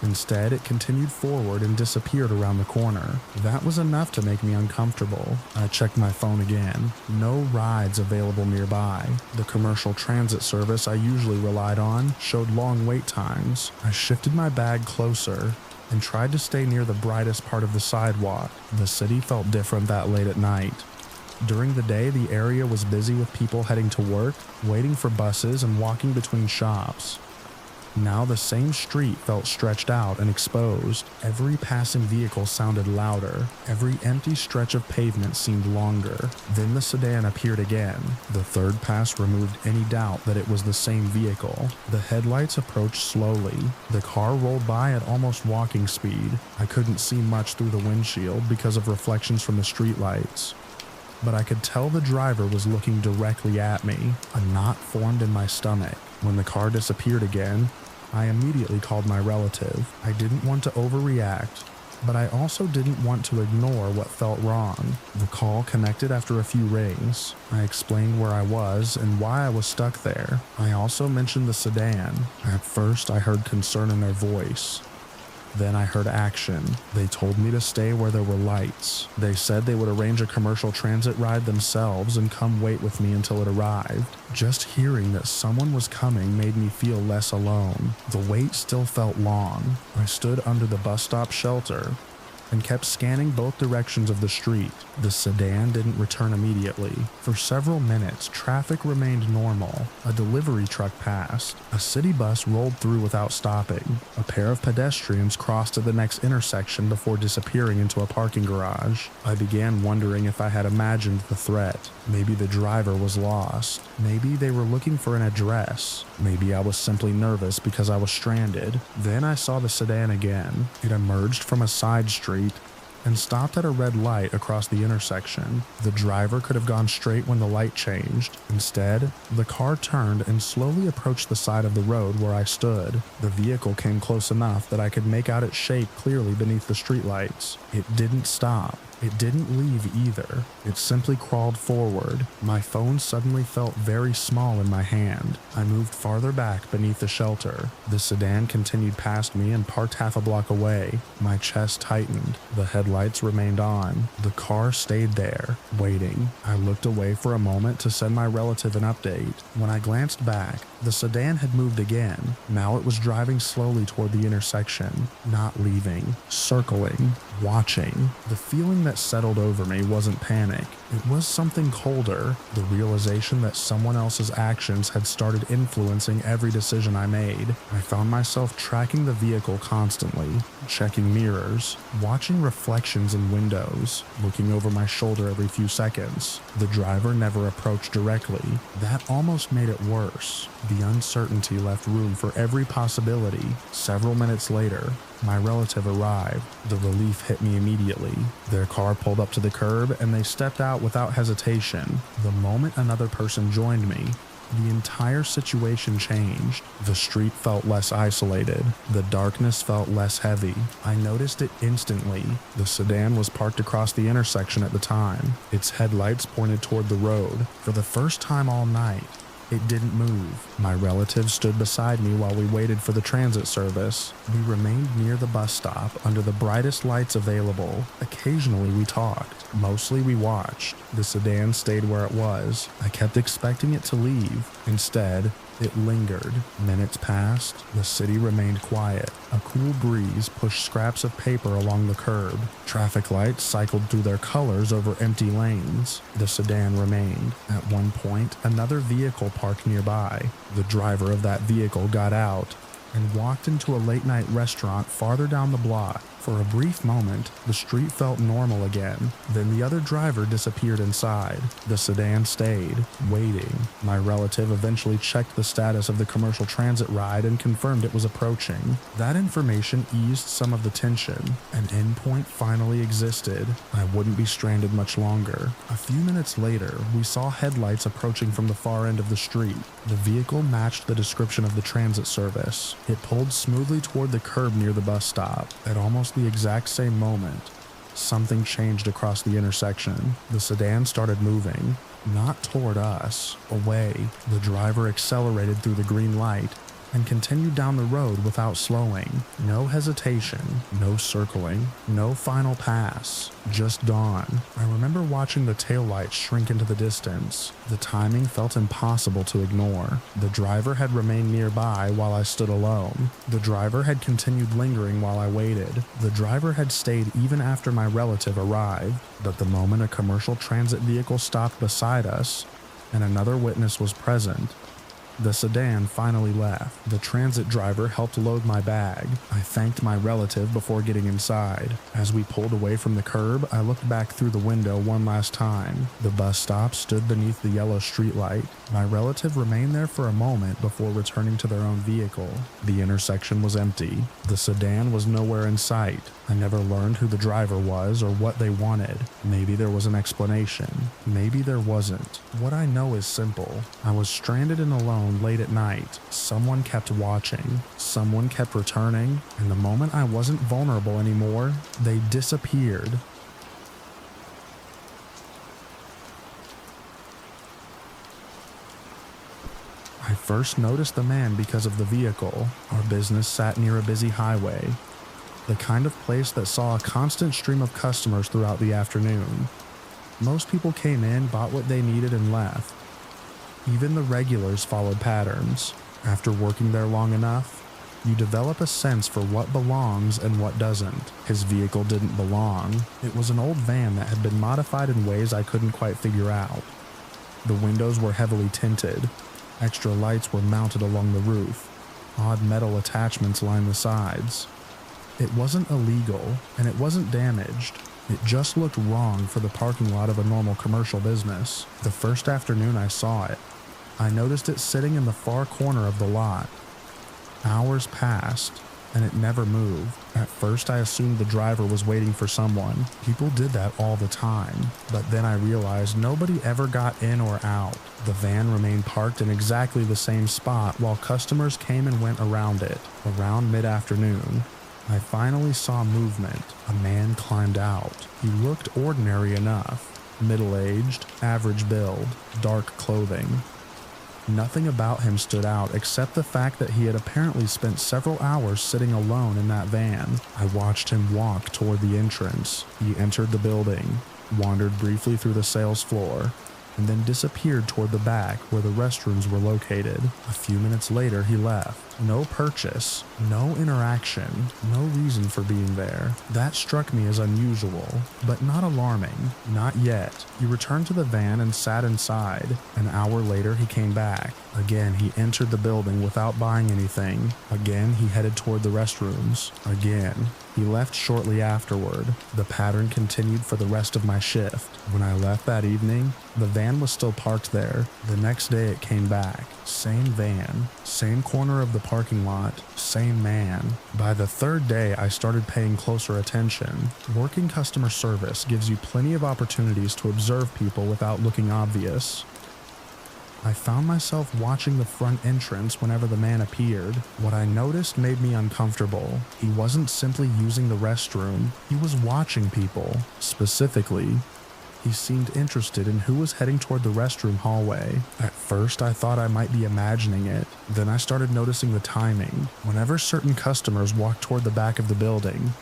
Instead, it continued forward and disappeared around the corner. That was enough to make me uncomfortable. I checked my phone again. No rides available nearby. The commercial transit service I usually relied on showed long wait times. I shifted my bag closer and tried to stay near the brightest part of the sidewalk. The city felt different that late at night. During the day, the area was busy with people heading to work, waiting for buses, and walking between shops. Now the same street felt stretched out and exposed. Every passing vehicle sounded louder. Every empty stretch of pavement seemed longer. Then the sedan appeared again. The third pass removed any doubt that it was the same vehicle. The headlights approached slowly. The car rolled by at almost walking speed. I couldn't see much through the windshield because of reflections from the streetlights, but I could tell the driver was looking directly at me. A knot formed in my stomach. When the car disappeared again, I immediately called my relative. I didn't want to overreact, but I also didn't want to ignore what felt wrong. The call connected after a few rings. I explained where I was and why I was stuck there. I also mentioned the sedan. At first, I heard concern in their voice. Then I heard action. They told me to stay where there were lights. They said they would arrange a commercial transit ride themselves and come wait with me until it arrived. Just hearing that someone was coming made me feel less alone. The wait still felt long. I stood under the bus stop shelter and kept scanning both directions of the street. The sedan didn't return immediately. For several minutes, traffic remained normal. A delivery truck passed. A city bus rolled through without stopping. A pair of pedestrians crossed to the next intersection before disappearing into a parking garage. I began wondering if I had imagined the threat. Maybe the driver was lost. Maybe they were looking for an address. Maybe I was simply nervous because I was stranded. Then I saw the sedan again. It emerged from a side street and stopped at a red light across the intersection. The driver could have gone straight when the light changed. Instead, the car turned and slowly approached the side of the road where I stood. The vehicle came close enough that I could make out its shape clearly beneath the streetlights. It didn't stop. It didn't leave either. It simply crawled forward. My phone suddenly felt very small in my hand. I moved farther back beneath the shelter. The sedan continued past me and parked half a block away. My chest tightened. The headlights remained on. The car stayed there, waiting. I looked away for a moment to send my relative an update. When I glanced back, the sedan had moved again. Now it was driving slowly toward the intersection, not leaving, circling, watching. The feeling that settled over me wasn't panic. It was something colder, the realization that someone else's actions had started influencing every decision I made. I found myself tracking the vehicle constantly, checking mirrors, watching reflections in windows, looking over my shoulder every few seconds. The driver never approached directly. That almost made it worse. The uncertainty left room for every possibility. Several minutes later, my relative arrived. The relief hit me immediately. Their car pulled up to the curb and they stepped out without hesitation. The moment another person joined me, the entire situation changed. The street felt less isolated. The darkness felt less heavy. I noticed it instantly. The sedan was parked across the intersection at the time. Its headlights pointed toward the road. For the first time all night, It didn't move. My relative stood beside me while we waited for the transit service. We remained near the bus stop under the brightest lights available. Occasionally we talked. Mostly we watched. The sedan stayed where it was. I kept expecting it to leave. Instead, it lingered. Minutes passed. The city remained quiet. A cool breeze pushed scraps of paper along the curb. Traffic lights cycled through their colors over empty lanes. The sedan remained. At one point, another vehicle parked nearby. The driver of that vehicle got out and walked into a late-night restaurant farther down the block. For a brief moment, the street felt normal again. Then the other driver disappeared inside. The sedan stayed, waiting. My relative eventually checked the status of the commercial transit ride and confirmed it was approaching. That information eased some of the tension. An endpoint finally existed. I wouldn't be stranded much longer. A few minutes later, we saw headlights approaching from the far end of the street. The vehicle matched the description of the transit service. It pulled smoothly toward the curb near the bus stop. At almost the exact same moment, something changed across the intersection. The sedan started moving, not toward us, away. The driver accelerated through the green light and continued down the road without slowing. No hesitation, no circling, no final pass, just dawn. I remember watching the taillights shrink into the distance. The timing felt impossible to ignore. The driver had remained nearby while I stood alone. The driver had continued lingering while I waited. The driver had stayed even after my relative arrived. But the moment a commercial transit vehicle stopped beside us and another witness was present, the sedan finally left. The transit driver helped load my bag. I thanked my relative before getting inside. As we pulled away from the curb, I looked back through the window one last time. The bus stop stood beneath the yellow streetlight. My relative remained there for a moment before returning to their own vehicle. The intersection was empty. The sedan was nowhere in sight. I never learned who the driver was or what they wanted. Maybe there was an explanation. Maybe there wasn't. What I know is simple. I was stranded and alone late at night. Someone kept watching. Someone kept returning. And the moment I wasn't vulnerable anymore, they disappeared. I first noticed the man because of the vehicle. Our business sat near a busy highway, the kind of place that saw a constant stream of customers throughout the afternoon. Most people came in, bought what they needed, and left. Even the regulars followed patterns. After working there long enough, you develop a sense for what belongs and what doesn't. His vehicle didn't belong. It was an old van that had been modified in ways I couldn't quite figure out. The windows were heavily tinted. Extra lights were mounted along the roof. Odd metal attachments lined the sides. It wasn't illegal, and it wasn't damaged. It just looked wrong for the parking lot of a normal commercial business. The first afternoon I saw it, I noticed it sitting in the far corner of the lot. Hours passed, and it never moved. At first I assumed the driver was waiting for someone. People did that all the time. But then I realized nobody ever got in or out. The van remained parked in exactly the same spot while customers came and went around it. Around mid-afternoon, I finally saw movement. A man climbed out. He looked ordinary enough. Middle-aged, average build, dark clothing. Nothing about him stood out except the fact that he had apparently spent several hours sitting alone in that van. I watched him walk toward the entrance. He entered the building, wandered briefly through the sales floor, and then disappeared toward the back where the restrooms were located. A few minutes later, he left. No purchase, no interaction, no reason for being there. That struck me as unusual, but not alarming. Not yet. He returned to the van and sat inside. An hour later, he came back. Again, he entered the building without buying anything. Again, he headed toward the restrooms. Again, he left shortly afterward. The pattern continued for the rest of my shift. When I left that evening, the van was still parked there. The next day it came back. Same van, same corner of the parking lot, same man. By the third day, I started paying closer attention. Working customer service gives you plenty of opportunities to observe people without looking obvious. I found myself watching the front entrance whenever the man appeared. What I noticed made me uncomfortable. He wasn't simply using the restroom. He was watching people. Specifically, He seemed interested in who was heading toward the restroom hallway. At first, I thought I might be imagining it. Then I started noticing the timing. Whenever certain customers walked toward the back of the building,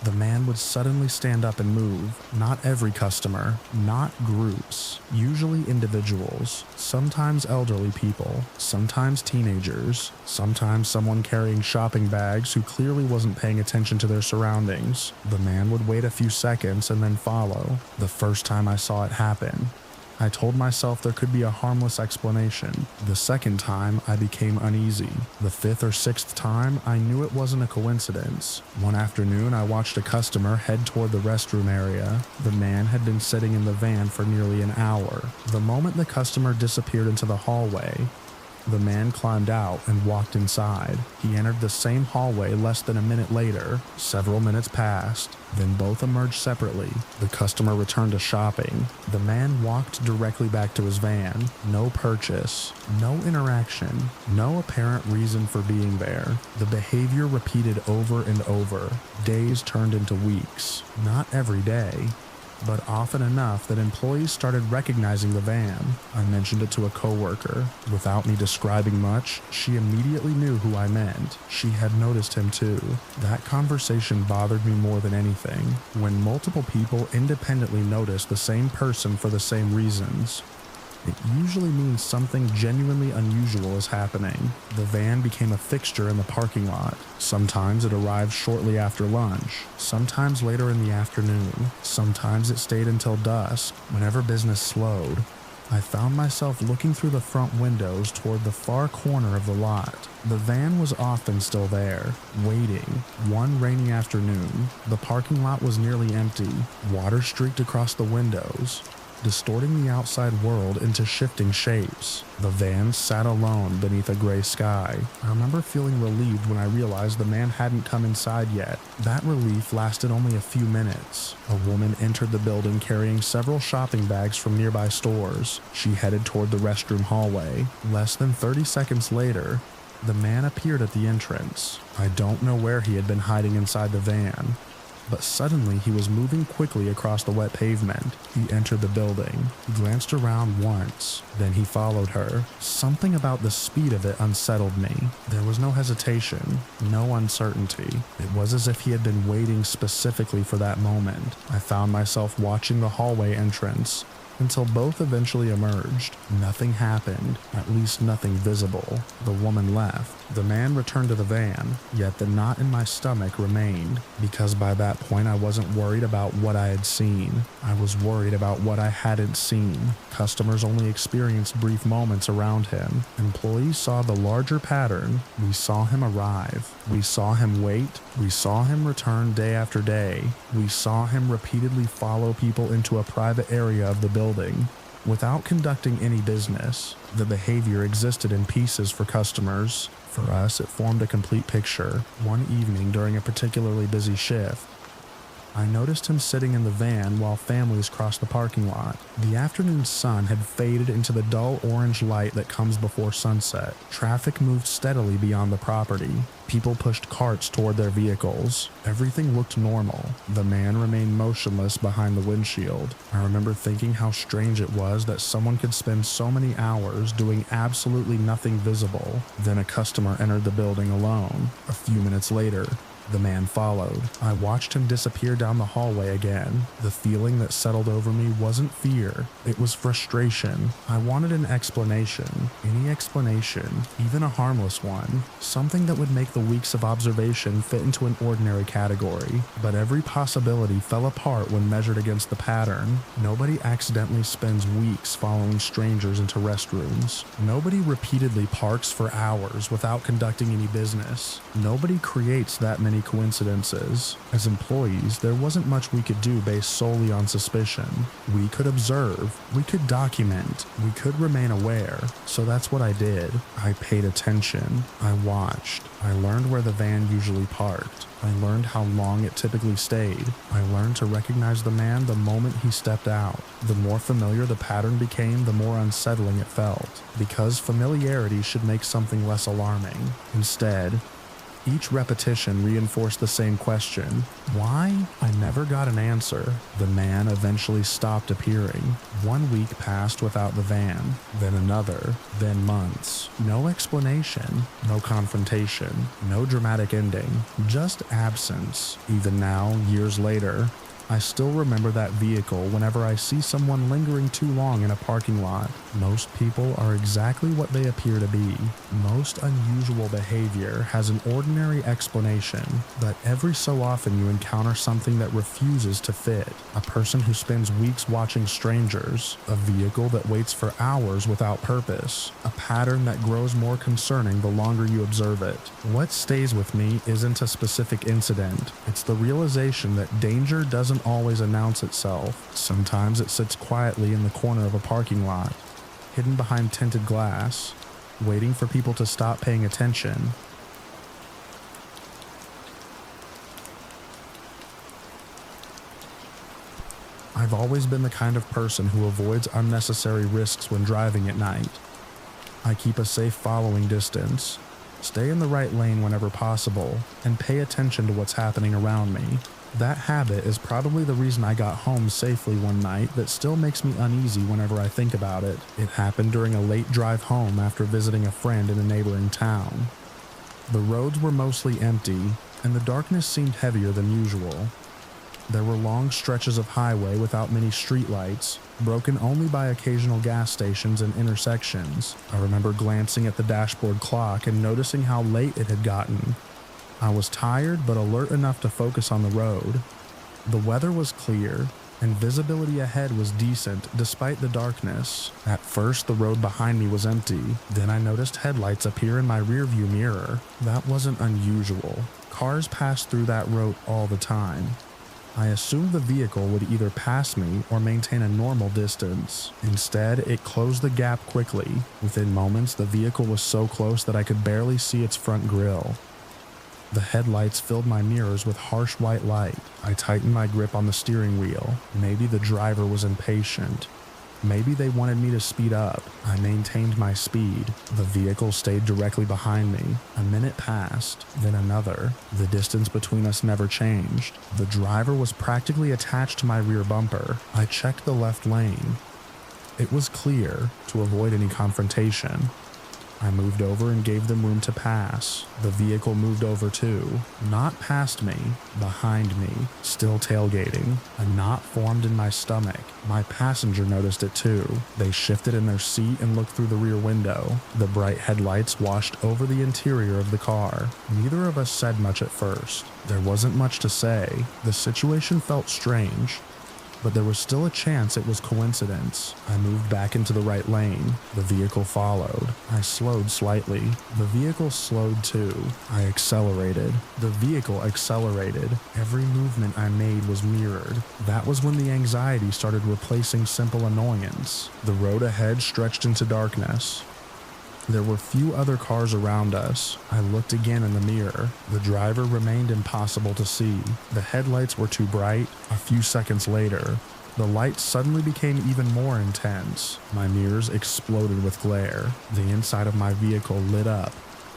the man would suddenly stand up and move. Not every customer, not groups, usually individuals, sometimes elderly people, sometimes teenagers, sometimes someone carrying shopping bags who clearly wasn't paying attention to their surroundings. The man would wait a few seconds and then follow. The first time I saw it happen, I told myself there could be a harmless explanation. The second time, I became uneasy. The fifth or sixth time, I knew it wasn't a coincidence. One afternoon, I watched a customer head toward the restroom area. The man had been sitting in the van for nearly an hour. The moment the customer disappeared into the hallway, the man climbed out and walked inside. He entered the same hallway less than a minute later. Several minutes passed. Then both emerged separately. The customer returned to shopping. The man walked directly back to his van. No purchase, no interaction, no apparent reason for being there. The behavior repeated over and over. Days turned into weeks. Not every day, but often enough that employees started recognizing the van. I mentioned it to a coworker. Without me describing much, she immediately knew who I meant. She had noticed him too. That conversation bothered me more than anything. When multiple people independently notice the same person for the same reasons, it usually means something genuinely unusual is happening. The van became a fixture in the parking lot. Sometimes it arrived shortly after lunch, sometimes later in the afternoon, sometimes it stayed until dusk. Whenever business slowed, I found myself looking through the front windows toward the far corner of the lot. The van was often still there, waiting. One rainy afternoon, the parking lot was nearly empty. Water streaked across the windows, distorting the outside world into shifting shapes. The van sat alone beneath a gray sky. I remember feeling relieved when I realized the man hadn't come inside yet. That relief lasted only a few minutes. A woman entered the building carrying several shopping bags from nearby stores. She headed toward the restroom hallway. Less than 30 seconds later, the man appeared at the entrance. I don't know where he had been hiding inside the van, but suddenly he was moving quickly across the wet pavement. He entered the building. He glanced around once, then he followed her. Something about the speed of it unsettled me. There was no hesitation, no uncertainty. It was as if he had been waiting specifically for that moment. I found myself watching the hallway entrance until both eventually emerged. Nothing happened, at least nothing visible. The woman left. The man returned to the van, yet the knot in my stomach remained, because by that point I wasn't worried about what I had seen. I was worried about what I hadn't seen. Customers only experienced brief moments around him. Employees saw the larger pattern. We saw him arrive. We saw him wait. We saw him return day after day. We saw him repeatedly follow people into a private area of the building without conducting any business. The behavior existed in pieces for customers. For us, it formed a complete picture. One evening during a particularly busy shift, I noticed him sitting in the van while families crossed the parking lot. The afternoon sun had faded into the dull orange light that comes before sunset. Traffic moved steadily beyond the property. People pushed carts toward their vehicles. Everything looked normal. The man remained motionless behind the windshield. I remember thinking how strange it was that someone could spend so many hours doing absolutely nothing visible. Then a customer entered the building alone. A few minutes later, the man followed. I watched him disappear down the hallway again. The feeling that settled over me wasn't fear. It was frustration. I wanted an explanation. Any explanation, even a harmless one. Something that would make the weeks of observation fit into an ordinary category. But every possibility fell apart when measured against the pattern. Nobody accidentally spends weeks following strangers into restrooms. Nobody repeatedly parks for hours without conducting any business. Nobody creates that many coincidences. As employees, there wasn't much we could do based solely on suspicion. We could observe, we could document, we could remain aware. So that's what I did. I paid attention. I watched. I learned where the van usually parked. I learned how long it typically stayed. I learned to recognize the man the moment he stepped out. The more familiar the pattern became, the more unsettling it felt, because familiarity should make something less alarming. Instead, Each repetition reinforced the same question. Why? I never got an answer. The man eventually stopped appearing. 1 week passed without the van, then another, then months. No explanation, no confrontation, no dramatic ending, just absence. Even now, years later, I still remember that vehicle whenever I see someone lingering too long in a parking lot. Most people are exactly what they appear to be. Most unusual behavior has an ordinary explanation, but every so often you encounter something that refuses to fit. A person who spends weeks watching strangers, a vehicle that waits for hours without purpose, a pattern that grows more concerning the longer you observe it. What stays with me isn't a specific incident. It's the realization that danger doesn't always announce itself. Sometimes it sits quietly in the corner of a parking lot, hidden behind tinted glass, waiting for people to stop paying attention. I've always been the kind of person who avoids unnecessary risks when driving at night. I keep a safe following distance, stay in the right lane whenever possible, and pay attention to what's happening around me. That habit is probably the reason I got home safely one night that still makes me uneasy whenever I think about it. It happened during a late drive home after visiting a friend in a neighboring town. The roads were mostly empty, and the darkness seemed heavier than usual. There were long stretches of highway without many streetlights, broken only by occasional gas stations and intersections. I remember glancing at the dashboard clock and noticing how late it had gotten. I was tired but alert enough to focus on the road. The weather was clear, and visibility ahead was decent despite the darkness. At first, the road behind me was empty. Then I noticed headlights appear in my rearview mirror. That wasn't unusual. Cars passed through that road all the time. I assumed the vehicle would either pass me or maintain a normal distance. Instead, it closed the gap quickly. Within moments, the vehicle was so close that I could barely see its front grille. The headlights filled my mirrors with harsh white light. I tightened my grip on the steering wheel. Maybe the driver was impatient. Maybe they wanted me to speed up. I maintained my speed. The vehicle stayed directly behind me. A minute passed, then another. The distance between us never changed. The driver was practically attached to my rear bumper. I checked the left lane. It was clear, to avoid any confrontation. I moved over and gave them room to pass. The vehicle moved over too. Not past me, behind me, still tailgating. A knot formed in my stomach. My passenger noticed it too. They shifted in their seat and looked through the rear window. The bright headlights washed over the interior of the car. Neither of us said much at first. There wasn't much to say. The situation felt strange, but there was still a chance it was coincidence. I moved back into the right lane. The vehicle followed. I slowed slightly. The vehicle slowed too. I accelerated. The vehicle accelerated. Every movement I made was mirrored. That was when the anxiety started replacing simple annoyance. The road ahead stretched into darkness. There were few other cars around us. I looked again in the mirror. The driver remained impossible to see. The headlights were too bright. A few seconds later, the light suddenly became even more intense. My mirrors exploded with glare. The inside of my vehicle lit up,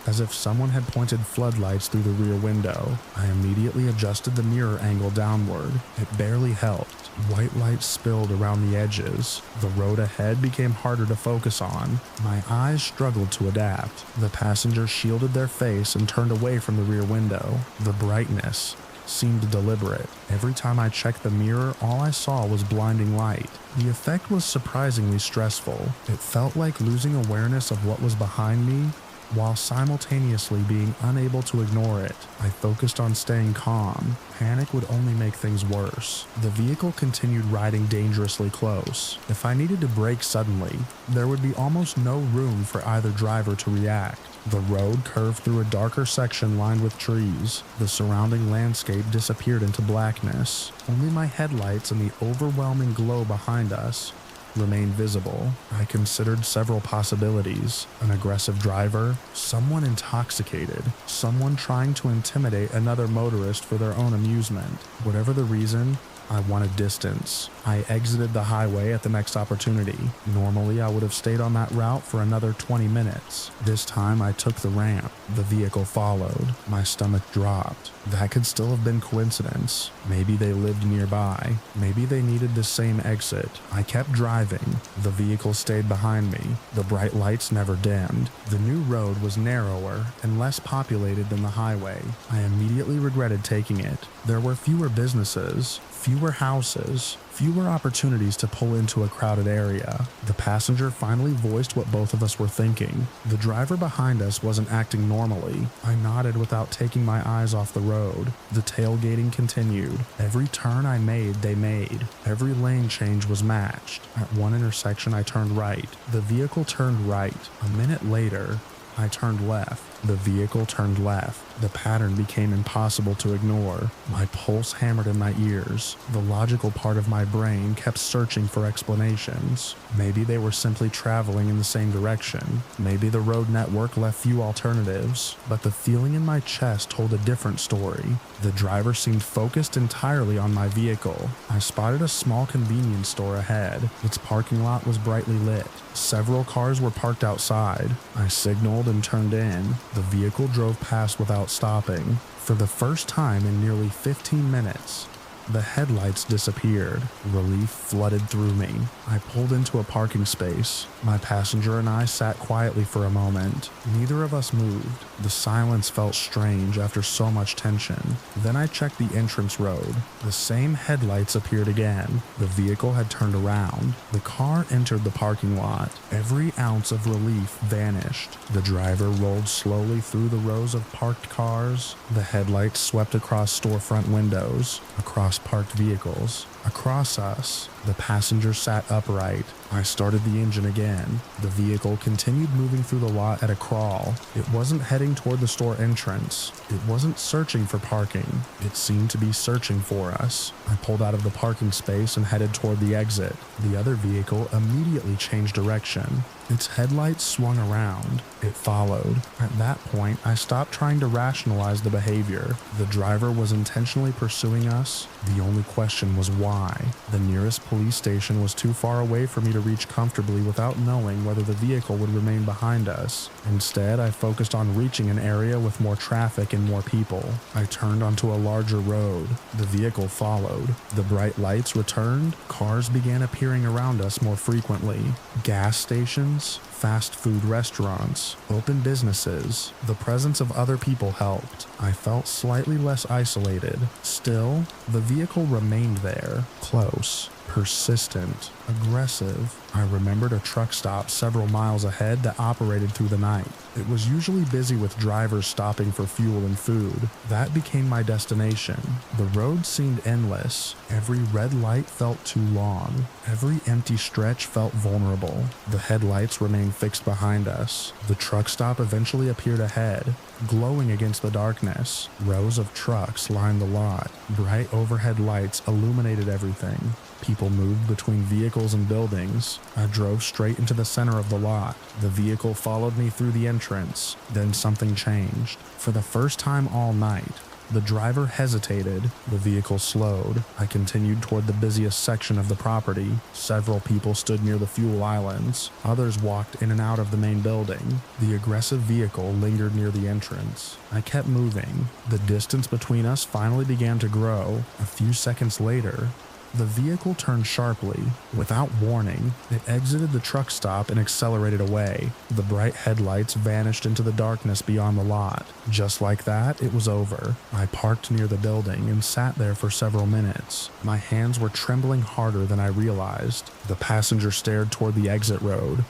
as if someone had pointed floodlights through the rear window. I immediately adjusted the mirror angle downward. It barely helped. White light spilled around the edges. The road ahead became harder to focus on. My eyes struggled to adapt. The passenger shielded their face and turned away from the rear window. The brightness seemed deliberate. Every time I checked the mirror, all I saw was blinding light. The effect was surprisingly stressful. It felt like losing awareness of what was behind me, while simultaneously being unable to ignore it. I focused on staying calm. Panic would only make things worse. The vehicle continued riding dangerously close. If I needed to brake suddenly, there would be almost no room for either driver to react. The road curved through a darker section lined with trees. The surrounding landscape disappeared into blackness. Only my headlights and the overwhelming glow behind us remained visible. I considered several possibilities: an aggressive driver, someone intoxicated, someone trying to intimidate another motorist for their own amusement. Whatever the reason, I wanted distance. I exited the highway at the next opportunity. Normally, I would have stayed on that route for another 20 minutes. This time, I took the ramp. The vehicle followed. My stomach dropped. That could still have been coincidence. Maybe they lived nearby. Maybe they needed the same exit. I kept driving. The vehicle stayed behind me. The bright lights never dimmed. The new road was narrower and less populated than the highway. I immediately regretted taking it. There were fewer businesses, fewer houses, fewer opportunities to pull into a crowded area. The passenger finally voiced what both of us were thinking. The driver behind us wasn't acting normally. I nodded without taking my eyes off the road. The tailgating continued. Every turn I made, they made. Every lane change was matched. At one intersection, I turned right. The vehicle turned right. A minute later, I turned left. The vehicle turned left. The pattern became impossible to ignore. My pulse hammered in my ears. The logical part of my brain kept searching for explanations. Maybe they were simply traveling in the same direction. Maybe the road network left few alternatives. But the feeling in my chest told a different story. The driver seemed focused entirely on my vehicle. I spotted a small convenience store ahead. Its parking lot was brightly lit. Several cars were parked outside. I signaled and turned in. The vehicle drove past without stopping. For the first time in nearly 15 minutes, the headlights disappeared. Relief flooded through me. I pulled into a parking space. My passenger and I sat quietly for a moment. Neither of us moved. The silence felt strange after so much tension. Then I checked the entrance road. The same headlights appeared again. The vehicle had turned around. The car entered the parking lot. Every ounce of relief vanished. The driver rolled slowly through the rows of parked cars. The headlights swept across storefront windows, across parked vehicles, across us. The passenger sat upright. I started the engine again. The vehicle continued moving through the lot at a crawl. It wasn't heading toward the store entrance. It wasn't searching for parking. It seemed to be searching for us. I pulled out of the parking space and headed toward the exit. The other vehicle immediately changed direction. Its headlights swung around. It followed. At that point, I stopped trying to rationalize the behavior. The driver was intentionally pursuing us. The only question was why. The nearest police station was too far away for me to reach comfortably without knowing whether the vehicle would remain behind us. Instead, I focused on reaching an area with more traffic and more people. I turned onto a larger road. The vehicle followed. The bright lights returned. Cars began appearing around us more frequently. Gas stations, fast food restaurants, open businesses. The presence of other people helped. I felt slightly less isolated. Still, the vehicle remained there, close, persistent, aggressive. I remembered a truck stop several miles ahead that operated through the night. It was usually busy with drivers stopping for fuel and food. That became my destination. The road seemed endless. Every red light felt too long. Every empty stretch felt vulnerable. The headlights remained fixed behind us. The truck stop eventually appeared ahead, glowing against the darkness. Rows of trucks lined the lot. Bright overhead lights illuminated everything. People moved between vehicles and buildings. I drove straight into the center of the lot. The vehicle followed me through the entrance. Then something changed. For the first time all night, the driver hesitated. The vehicle slowed. I continued toward the busiest section of the property. Several people stood near the fuel islands. Others walked in and out of the main building. The aggressive vehicle lingered near the entrance. I kept moving. The distance between us finally began to grow. A few seconds later, the vehicle turned sharply. Without warning, it exited the truck stop and accelerated away. The bright headlights vanished into the darkness beyond the lot. Just like that, it was over. I parked near the building and sat there for several minutes. My hands were trembling harder than I realized. The passenger stared toward the exit road,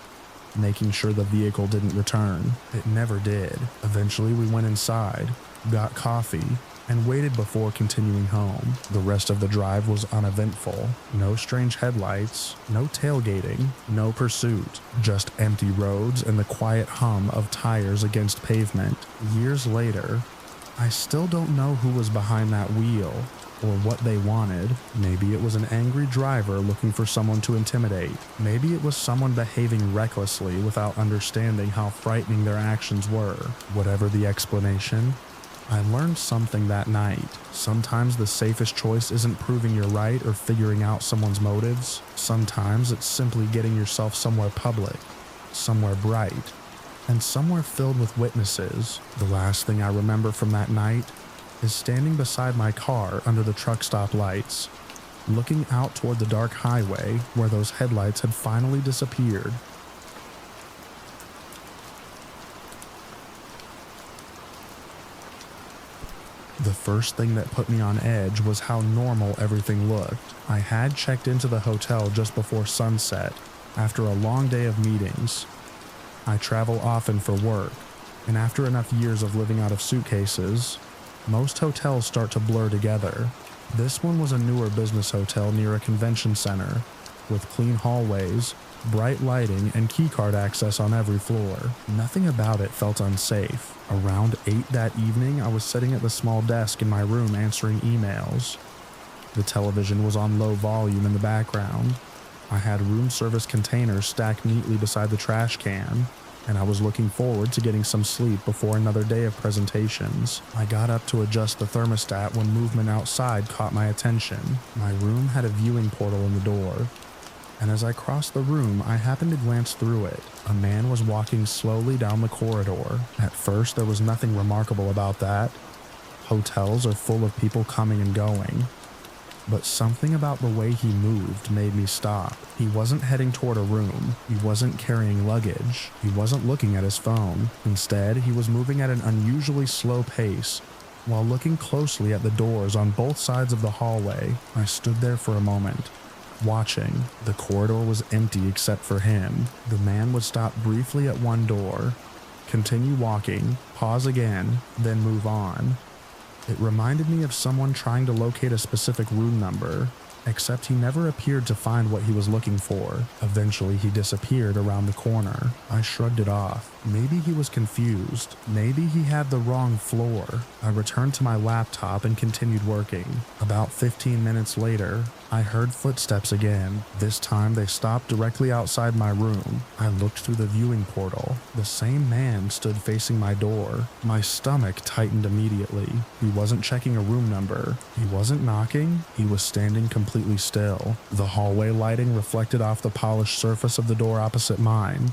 making sure the vehicle didn't return. It never did. Eventually, we went inside, got coffee, and waited before continuing home. The rest of the drive was uneventful. No strange headlights, no tailgating, no pursuit, just empty roads and the quiet hum of tires against pavement. Years later, I still don't know who was behind that wheel or what they wanted. Maybe it was an angry driver looking for someone to intimidate. Maybe it was someone behaving recklessly without understanding how frightening their actions were. Whatever the explanation, I learned something that night. Sometimes the safest choice isn't proving you're right or figuring out someone's motives. Sometimes it's simply getting yourself somewhere public, somewhere bright, and somewhere filled with witnesses. The last thing I remember from that night is standing beside my car under the truck stop lights, looking out toward the dark highway where those headlights had finally disappeared. The first thing that put me on edge was how normal everything looked. I had checked into the hotel just before sunset after a long day of meetings. I travel often for work, and after enough years of living out of suitcases, most hotels start to blur together. This one was a newer business hotel near a convention center, with clean hallways, bright lighting, and keycard access on every floor. Nothing about it felt unsafe. Around 8 that evening, I was sitting at the small desk in my room answering emails. The television was on low volume in the background. I had room service containers stacked neatly beside the trash can, and I was looking forward to getting some sleep before another day of presentations. I got up to adjust the thermostat when movement outside caught my attention. My room had a viewing portal in the door, and as I crossed the room, I happened to glance through it. A man was walking slowly down the corridor. At first, there was nothing remarkable about that. Hotels are full of people coming and going. But something about the way he moved made me stop. He wasn't heading toward a room. He wasn't carrying luggage. He wasn't looking at his phone. Instead, he was moving at an unusually slow pace. While looking closely at the doors on both sides of the hallway, I stood there for a moment, watching. The corridor was empty except for him. The man would stop briefly at one door, continue walking, pause again, then move on. It reminded me of someone trying to locate a specific room number, except he never appeared to find what he was looking for. Eventually, he disappeared around the corner. I shrugged it off. Maybe he was confused. Maybe he had the wrong floor. I returned to my laptop and continued working. About 15 minutes later, I heard footsteps again. This time they stopped directly outside my room. I looked through the viewing portal. The same man stood facing my door. My stomach tightened immediately. He wasn't checking a room number. He wasn't knocking. He was standing completely still. The hallway lighting reflected off the polished surface of the door opposite mine,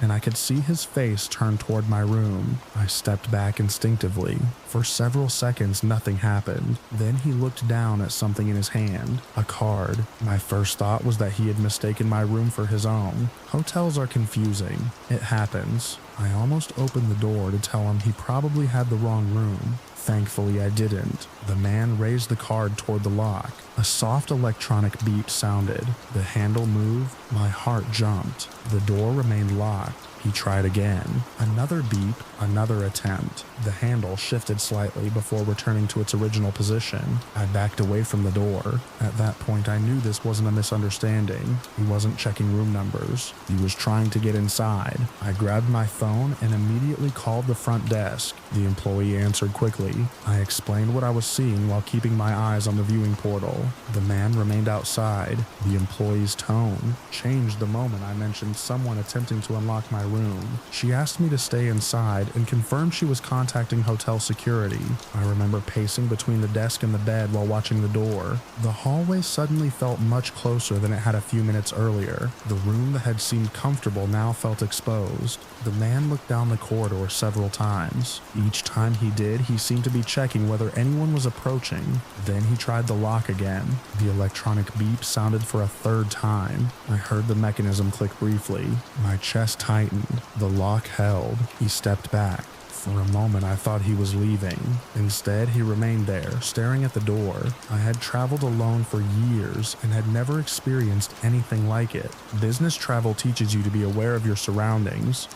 and I could see his face turn toward my room. I stepped back instinctively. For several seconds, nothing happened. Then he looked down at something in his hand, a card. My first thought was that he had mistaken my room for his own. Hotels are confusing. It happens. I almost opened the door to tell him he probably had the wrong room. Thankfully, I didn't. The man raised the card toward the lock. A soft electronic beep sounded. The handle moved. My heart jumped. The door remained locked. He tried again. Another beep, another attempt. The handle shifted slightly before returning to its original position. I backed away from the door. At that point, I knew this wasn't a misunderstanding. He wasn't checking room numbers. He was trying to get inside. I grabbed my phone and immediately called the front desk. The employee answered quickly. I explained what I was seeing while keeping my eyes on the viewing portal. The man remained outside. The employee's tone changed the moment I mentioned someone attempting to unlock my room. She asked me to stay inside and confirmed she was contacting hotel security. I remember pacing between the desk and the bed while watching the door. The hallway suddenly felt much closer than it had a few minutes earlier. The room that had seemed comfortable now felt exposed. The man looked down the corridor several times. Each time he did, he seemed to be checking whether anyone was approaching. Then he tried the lock again. The electronic beep sounded for a third time. I heard the mechanism click briefly. My chest tightened. The lock held. He stepped back. For a moment, I thought he was leaving. Instead, he remained there, staring at the door. I had traveled alone for years and had never experienced anything like it. Business travel teaches you to be aware of your surroundings,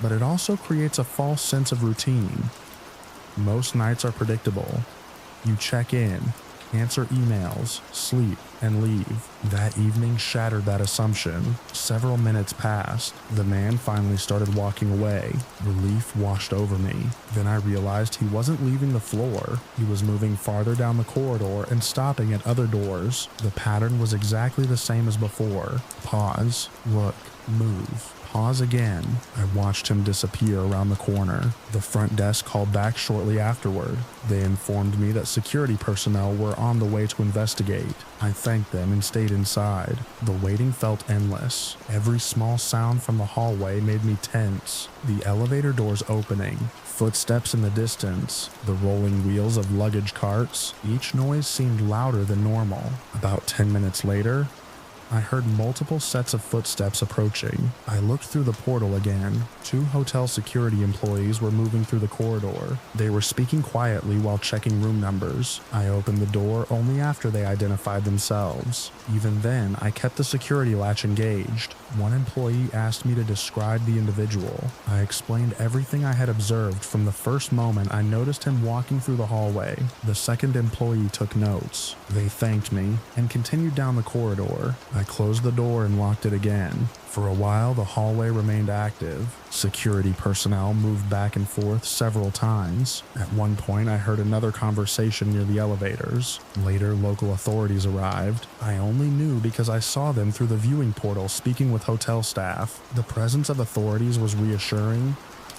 but it also creates a false sense of routine. Most nights are predictable. You check in, answer emails, sleep, and leave. That evening shattered that assumption. Several minutes passed. The man finally started walking away. Relief washed over me. Then I realized he wasn't leaving the floor. He was moving farther down the corridor and stopping at other doors. The pattern was exactly the same as before. Pause, look, move. Pause again. I watched him disappear around the corner. The front desk called back shortly afterward. They informed me that security personnel were on the way to investigate. I thanked them and stayed inside. The waiting felt endless. Every small sound from the hallway made me tense. The elevator doors opening, footsteps in the distance, the rolling wheels of luggage carts. Each noise seemed louder than normal. About 10 minutes later, I heard multiple sets of footsteps approaching. I looked through the portal again. 2 hotel security employees were moving through the corridor. They were speaking quietly while checking room numbers. I opened the door only after they identified themselves. Even then, I kept the security latch engaged. One employee asked me to describe the individual. I explained everything I had observed from the first moment I noticed him walking through the hallway. The second employee took notes. They thanked me and continued down the corridor. I closed the door and locked it again. For a while, the hallway remained active. Security personnel moved back and forth several times. At one point, I heard another conversation near the elevators. Later, local authorities arrived. I only knew because I saw them through the viewing portal speaking with hotel staff. The presence of authorities was reassuring,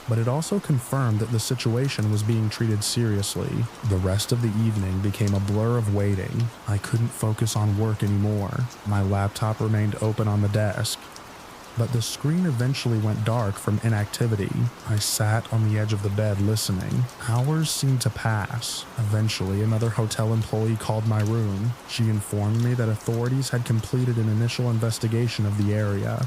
but it also confirmed that the situation was being treated seriously. The rest of the evening became a blur of waiting. I couldn't focus on work anymore. My laptop remained open on the desk, but the screen eventually went dark from inactivity. I sat on the edge of the bed listening. Hours seemed to pass. Eventually, another hotel employee called my room. She informed me that authorities had completed an initial investigation of the area,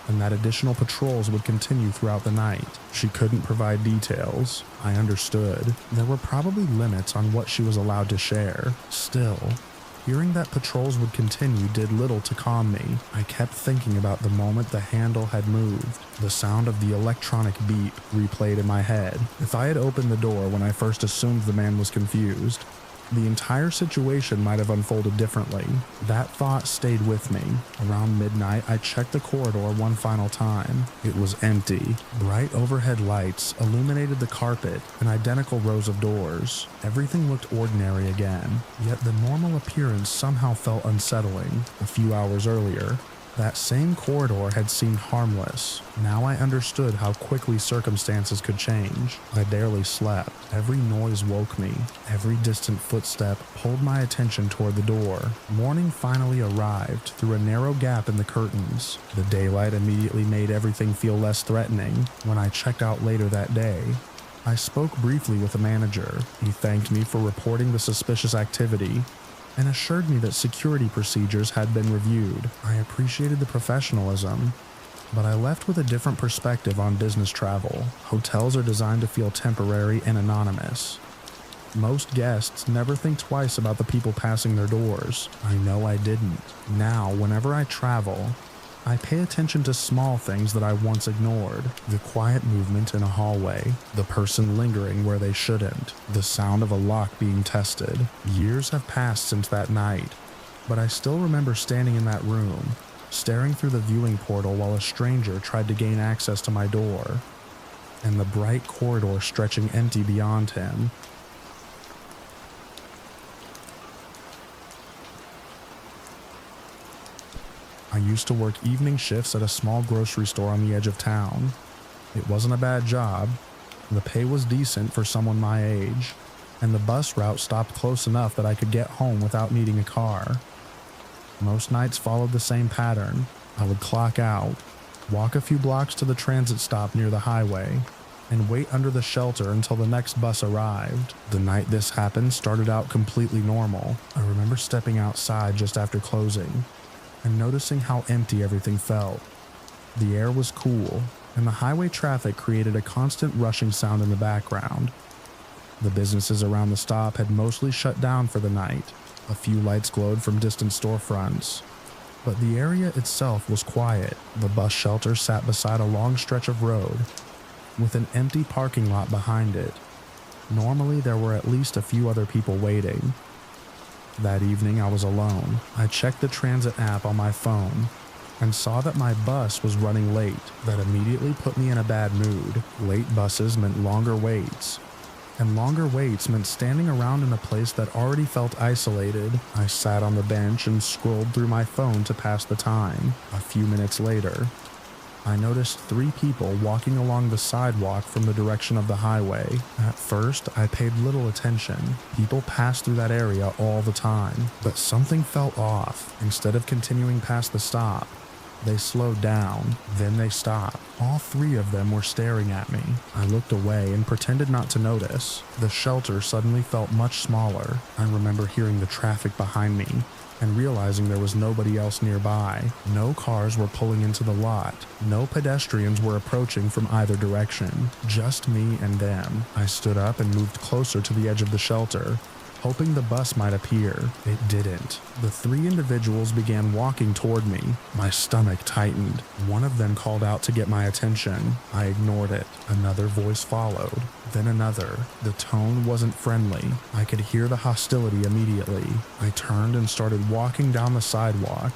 and that additional patrols would continue throughout the night. She couldn't provide details. I understood. There were probably limits on what she was allowed to share. Still, hearing that patrols would continue did little to calm me. I kept thinking about the moment the handle had moved. The sound of the electronic beep replayed in my head. If I had opened the door when I first assumed the man was confused, the entire situation might have unfolded differently. That thought stayed with me. Around midnight, I checked the corridor one final time. It was empty. Bright overhead lights illuminated the carpet and identical rows of doors. Everything looked ordinary again, yet the normal appearance somehow felt unsettling. A few hours earlier, that same corridor had seemed harmless. Now I understood how quickly circumstances could change. I barely slept. Every noise woke me. Every distant footstep pulled my attention toward the door. Morning finally arrived through a narrow gap in the curtains. The daylight immediately made everything feel less threatening. When I checked out later that day, I spoke briefly with the manager. He thanked me for reporting the suspicious activity and assured me that security procedures had been reviewed. I appreciated the professionalism, but I left with a different perspective on business travel. Hotels are designed to feel temporary and anonymous. Most guests never think twice about the people passing their doors. I know I didn't. Now, whenever I travel, I pay attention to small things that I once ignored. The quiet movement in a hallway, the person lingering where they shouldn't, the sound of a lock being tested. Years have passed since that night, but I still remember standing in that room, staring through the viewing portal while a stranger tried to gain access to my door, and the bright corridor stretching empty beyond him. I used to work evening shifts at a small grocery store on the edge of town. It wasn't a bad job. The pay was decent for someone my age, and the bus route stopped close enough that I could get home without needing a car. Most nights followed the same pattern. I would clock out, walk a few blocks to the transit stop near the highway, and wait under the shelter until the next bus arrived. The night this happened started out completely normal. I remember stepping outside just after closing and noticing how empty everything felt. The air was cool, and the highway traffic created a constant rushing sound in the background. The businesses around the stop had mostly shut down for the night. A few lights glowed from distant storefronts, but the area itself was quiet. The bus shelter sat beside a long stretch of road, with an empty parking lot behind it. Normally, there were at least a few other people waiting. That evening, I was alone. I checked the transit app on my phone and saw that my bus was running late. That immediately put me in a bad mood. Late buses meant longer waits, and longer waits meant standing around in a place that already felt isolated. I sat on the bench and scrolled through my phone to pass the time. A few minutes later, I noticed 3 people walking along the sidewalk from the direction of the highway. At first, I paid little attention. People passed through that area all the time, but something felt off. Instead of continuing past the stop, they slowed down, then they stopped. All 3 of them were staring at me. I looked away and pretended not to notice. The shelter suddenly felt much smaller. I remember hearing the traffic behind me and realizing there was nobody else nearby. No cars were pulling into the lot. No pedestrians were approaching from either direction. Just me and them. I stood up and moved closer to the edge of the shelter, hoping the bus might appear. It didn't. The 3 individuals began walking toward me. My stomach tightened. One of them called out to get my attention. I ignored it. Another voice followed, then another. The tone wasn't friendly. I could hear the hostility immediately. I turned and started walking down the sidewalk,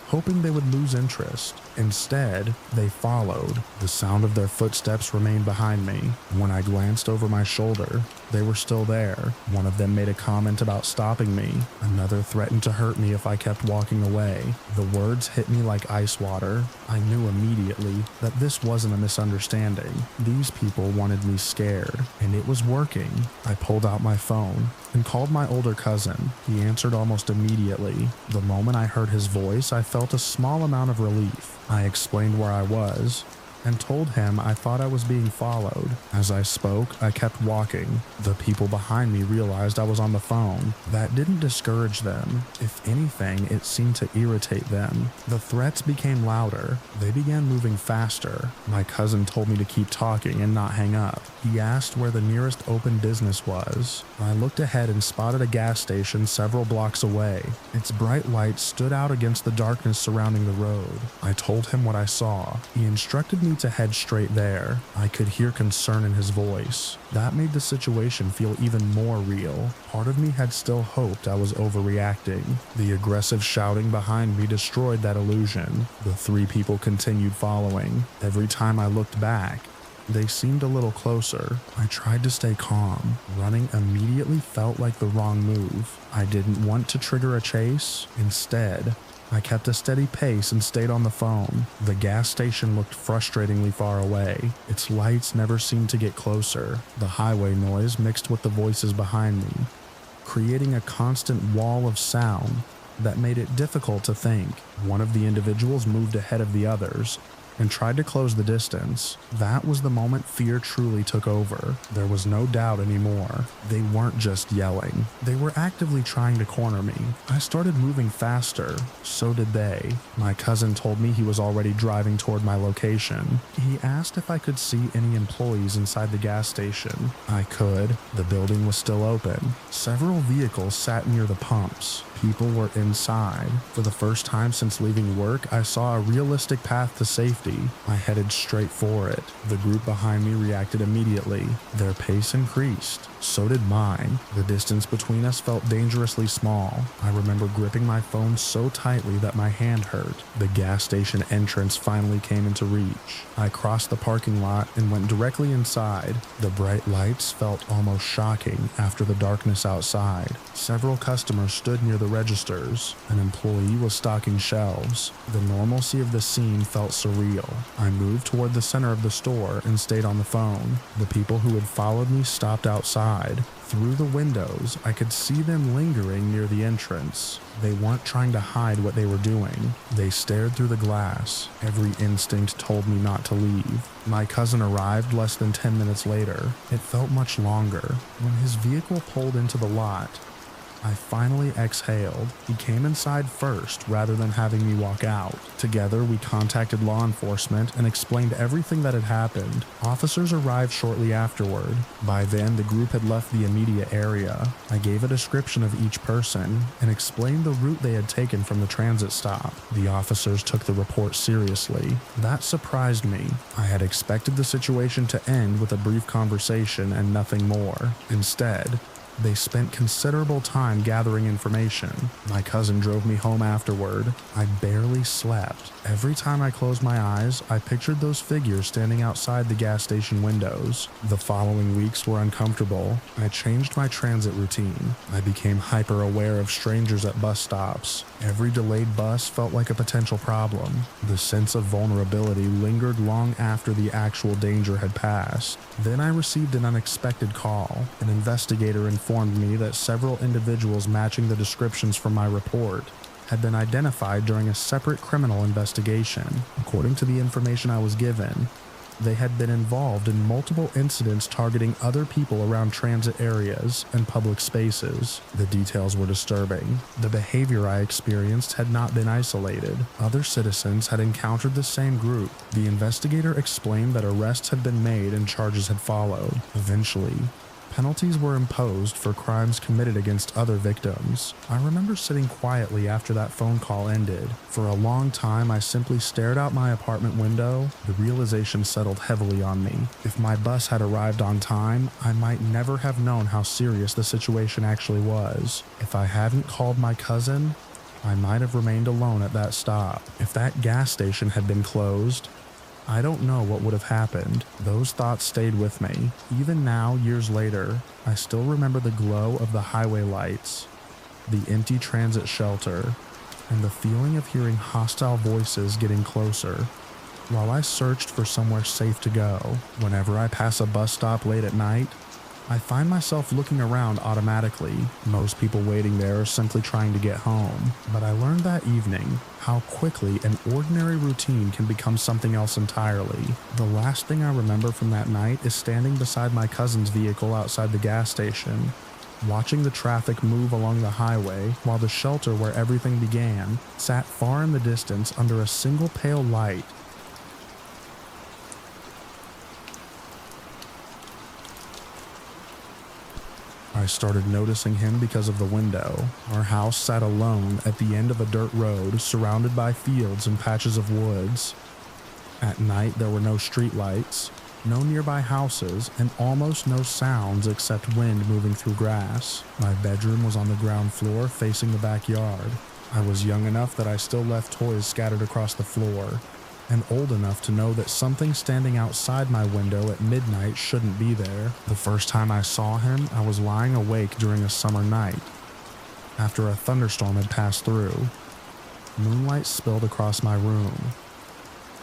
hoping they would lose interest. Instead, they followed. The sound of their footsteps remained behind me. When I glanced over my shoulder, they were still there. One of them made a comment about stopping me. Another threatened to hurt me if I kept walking away. The words hit me like ice water. I knew immediately that this wasn't a misunderstanding. These people wanted me scared, and it was working. I pulled out my phone and called my older cousin. He answered almost immediately. The moment I heard his voice, I felt a small amount of relief. I explained where I was and told him I thought I was being followed. As I spoke, I kept walking. The people behind me realized I was on the phone. That didn't discourage them. If anything, it seemed to irritate them. The threats became louder. They began moving faster. My cousin told me to keep talking and not hang up. He asked where the nearest open business was. I looked ahead and spotted a gas station several blocks away. Its bright lights stood out against the darkness surrounding the road. I told him what I saw. He instructed me to head straight there. I could hear concern in his voice. That made the situation feel even more real. Part of me had still hoped I was overreacting. The aggressive shouting behind me destroyed that illusion. The 3 people continued following. Every time I looked back, they seemed a little closer. I tried to stay calm. Running immediately felt like the wrong move. I didn't want to trigger a chase. Instead, I kept a steady pace and stayed on the phone. The gas station looked frustratingly far away. Its lights never seemed to get closer. The highway noise mixed with the voices behind me, creating a constant wall of sound that made it difficult to think. One of the individuals moved ahead of the others and tried to close the distance. That was the moment fear truly took over. There was no doubt anymore. They weren't just yelling. They were actively trying to corner me. I started moving faster. So did they. My cousin told me he was already driving toward my location. He asked if I could see any employees inside the gas station. I could. The building was still open. Several vehicles sat near the pumps. People were inside. For the first time since leaving work, I saw a realistic path to safety. I headed straight for it. The group behind me reacted immediately. Their pace increased. So did mine. The distance between us felt dangerously small. I remember gripping my phone so tightly that my hand hurt. The gas station entrance finally came into reach. I crossed the parking lot and went directly inside. The bright lights felt almost shocking after the darkness outside. Several customers stood near the registers. An employee was stocking shelves. The normalcy of the scene felt surreal. I moved toward the center of the store and stayed on the phone. The people who had followed me stopped outside. Through the windows, I could see them lingering near the entrance. They weren't trying to hide what they were doing. They stared through the glass. Every instinct told me not to leave. My cousin arrived less than 10 minutes later. It felt much longer. When his vehicle pulled into the lot, I finally exhaled. He came inside first rather than having me walk out. Together, we contacted law enforcement and explained everything that had happened. Officers arrived shortly afterward. By then, the group had left the immediate area. I gave a description of each person and explained the route they had taken from the transit stop. The officers took the report seriously. That surprised me. I had expected the situation to end with a brief conversation and nothing more. Instead, They spent considerable time gathering information. My cousin drove me home afterward. I barely slept. Every time I closed my eyes, I pictured those figures standing outside the gas station windows. The following weeks were uncomfortable. I changed my transit routine. I became hyper aware of strangers at bus stops. Every delayed bus felt like a potential problem. The sense of vulnerability lingered long after the actual danger had passed. Then I received an unexpected call. An investigator informed me that several individuals matching the descriptions from my report had been identified during a separate criminal investigation. According to the information I was given, they had been involved in multiple incidents targeting other people around transit areas and public spaces. The details were disturbing. The behavior I experienced had not been isolated. Other citizens had encountered the same group. The investigator explained that arrests had been made and charges had followed. Eventually, penalties were imposed for crimes committed against other victims. I remember sitting quietly after that phone call ended. For a long time, I simply stared out my apartment window. The realization settled heavily on me. If my bus had arrived on time, I might never have known how serious the situation actually was. If I hadn't called my cousin, I might have remained alone at that stop. If that gas station had been closed, I don't know what would have happened. Those thoughts stayed with me. Even now, years later, I still remember the glow of the highway lights, the empty transit shelter, and the feeling of hearing hostile voices getting closer. While I searched for somewhere safe to go, whenever I pass a bus stop late at night, I find myself looking around automatically. Most people waiting there are simply trying to get home. But I learned that evening how quickly an ordinary routine can become something else entirely. The last thing I remember from that night is standing beside my cousin's vehicle outside the gas station, watching the traffic move along the highway while the shelter where everything began sat far in the distance under a single pale light. I started noticing him because of the window. Our house sat alone at the end of a dirt road surrounded by fields and patches of woods. At night there were no streetlights, no nearby houses, and almost no sounds except wind moving through grass. My bedroom was on the ground floor facing the backyard. I was young enough that I still left toys scattered across the floor, and old enough to know that something standing outside my window at midnight shouldn't be there. The first time I saw him, I was lying awake during a summer night, after a thunderstorm had passed through. Moonlight spilled across my room.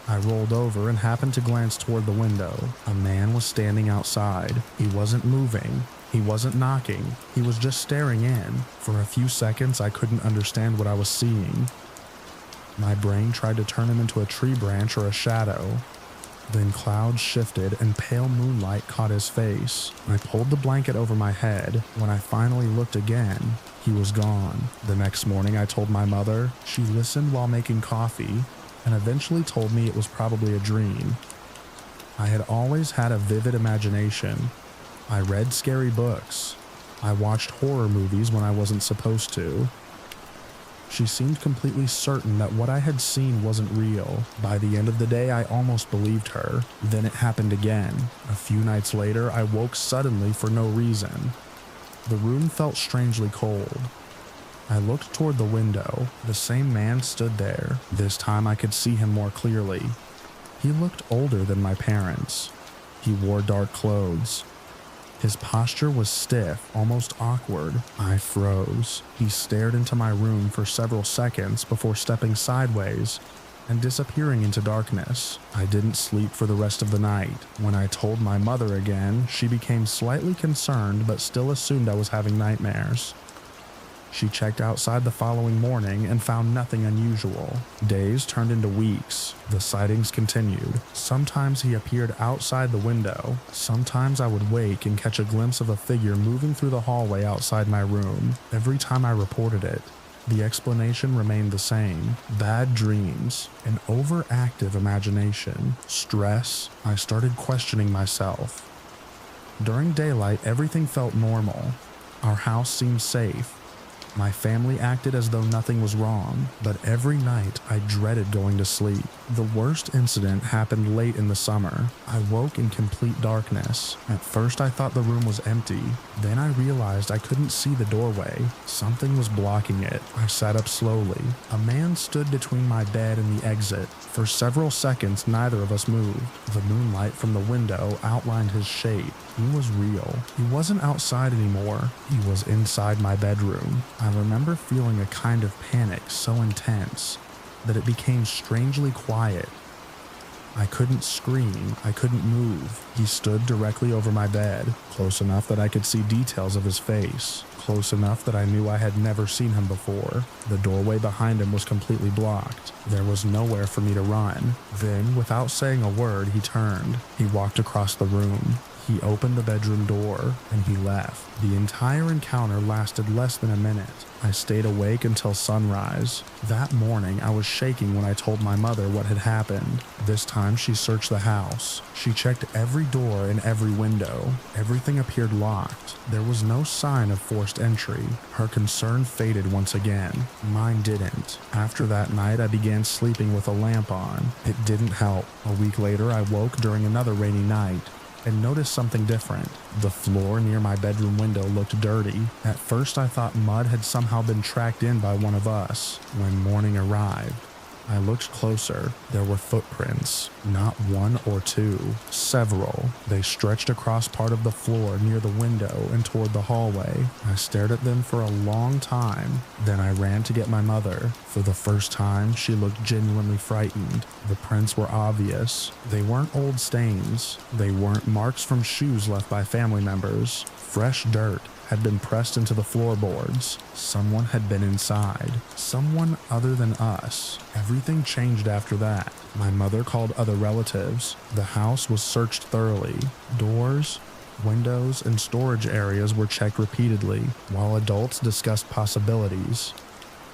I rolled over and happened to glance toward the window. A man was standing outside. He wasn't moving. He wasn't knocking. He was just staring in. For a few seconds, I couldn't understand what I was seeing. My brain tried to turn him into a tree branch or a shadow. Then clouds shifted and pale moonlight caught his face. I pulled the blanket over my head. When I finally looked again, he was gone. The next morning I told my mother. She listened while making coffee and eventually told me it was probably a dream. I had always had a vivid imagination. I read scary books. I watched horror movies when I wasn't supposed to. She seemed completely certain that what I had seen wasn't real. By the end of the day, I almost believed her. Then it happened again. A few nights later, I woke suddenly for no reason. The room felt strangely cold. I looked toward the window. The same man stood there. This time I could see him more clearly. He looked older than my parents. He wore dark clothes. His posture was stiff, almost awkward. I froze. He stared into my room for several seconds before stepping sideways and disappearing into darkness. I didn't sleep for the rest of the night. When I told my mother again, she became slightly concerned but still assumed I was having nightmares. She checked outside the following morning and found nothing unusual. Days turned into weeks. The sightings continued. Sometimes he appeared outside the window. Sometimes I would wake and catch a glimpse of a figure moving through the hallway outside my room. Every time I reported it, the explanation remained the same. Bad dreams, an overactive imagination, stress. I started questioning myself. During daylight, everything felt normal. Our house seemed safe. My family acted as though nothing was wrong, but every night I dreaded going to sleep. The worst incident happened late in the summer. I woke in complete darkness. At first I thought the room was empty. Then I realized I couldn't see the doorway. Something was blocking it. I sat up slowly. A man stood between my bed and the exit. For several seconds, neither of us moved. The moonlight from the window outlined his shape. He was real. He wasn't outside anymore. He was inside my bedroom. I remember feeling a kind of panic so intense that it became strangely quiet. I couldn't scream. I couldn't move. He stood directly over my bed, close enough that I could see details of his face, close enough that I knew I had never seen him before. The doorway behind him was completely blocked. There was nowhere for me to run. Then, without saying a word, he turned. He walked across the room. He opened the bedroom door, and he left. The entire encounter lasted less than a minute. I stayed awake until sunrise. That morning, I was shaking when I told my mother what had happened. This time, she searched the house. She checked every door and every window. Everything appeared locked. There was no sign of forced entry. Her concern faded once again. Mine didn't. After that night, I began sleeping with a lamp on. It didn't help. A week later, I woke during another rainy night and noticed something different. The floor near my bedroom window looked dirty. At first I thought mud had somehow been tracked in by one of us. When morning arrived, I looked closer. There were footprints, not one or two, several. They stretched across part of the floor near the window and toward the hallway. I stared at them for a long time. Then I ran to get my mother. For the first time, she looked genuinely frightened. The prints were obvious. They weren't old stains. They weren't marks from shoes left by family members. Fresh dirt had been pressed into the floorboards. Someone had been inside. Someone other than us. Everything changed after that. My mother called other relatives. The house was searched thoroughly. Doors, windows, and storage areas were checked repeatedly, while adults discussed possibilities.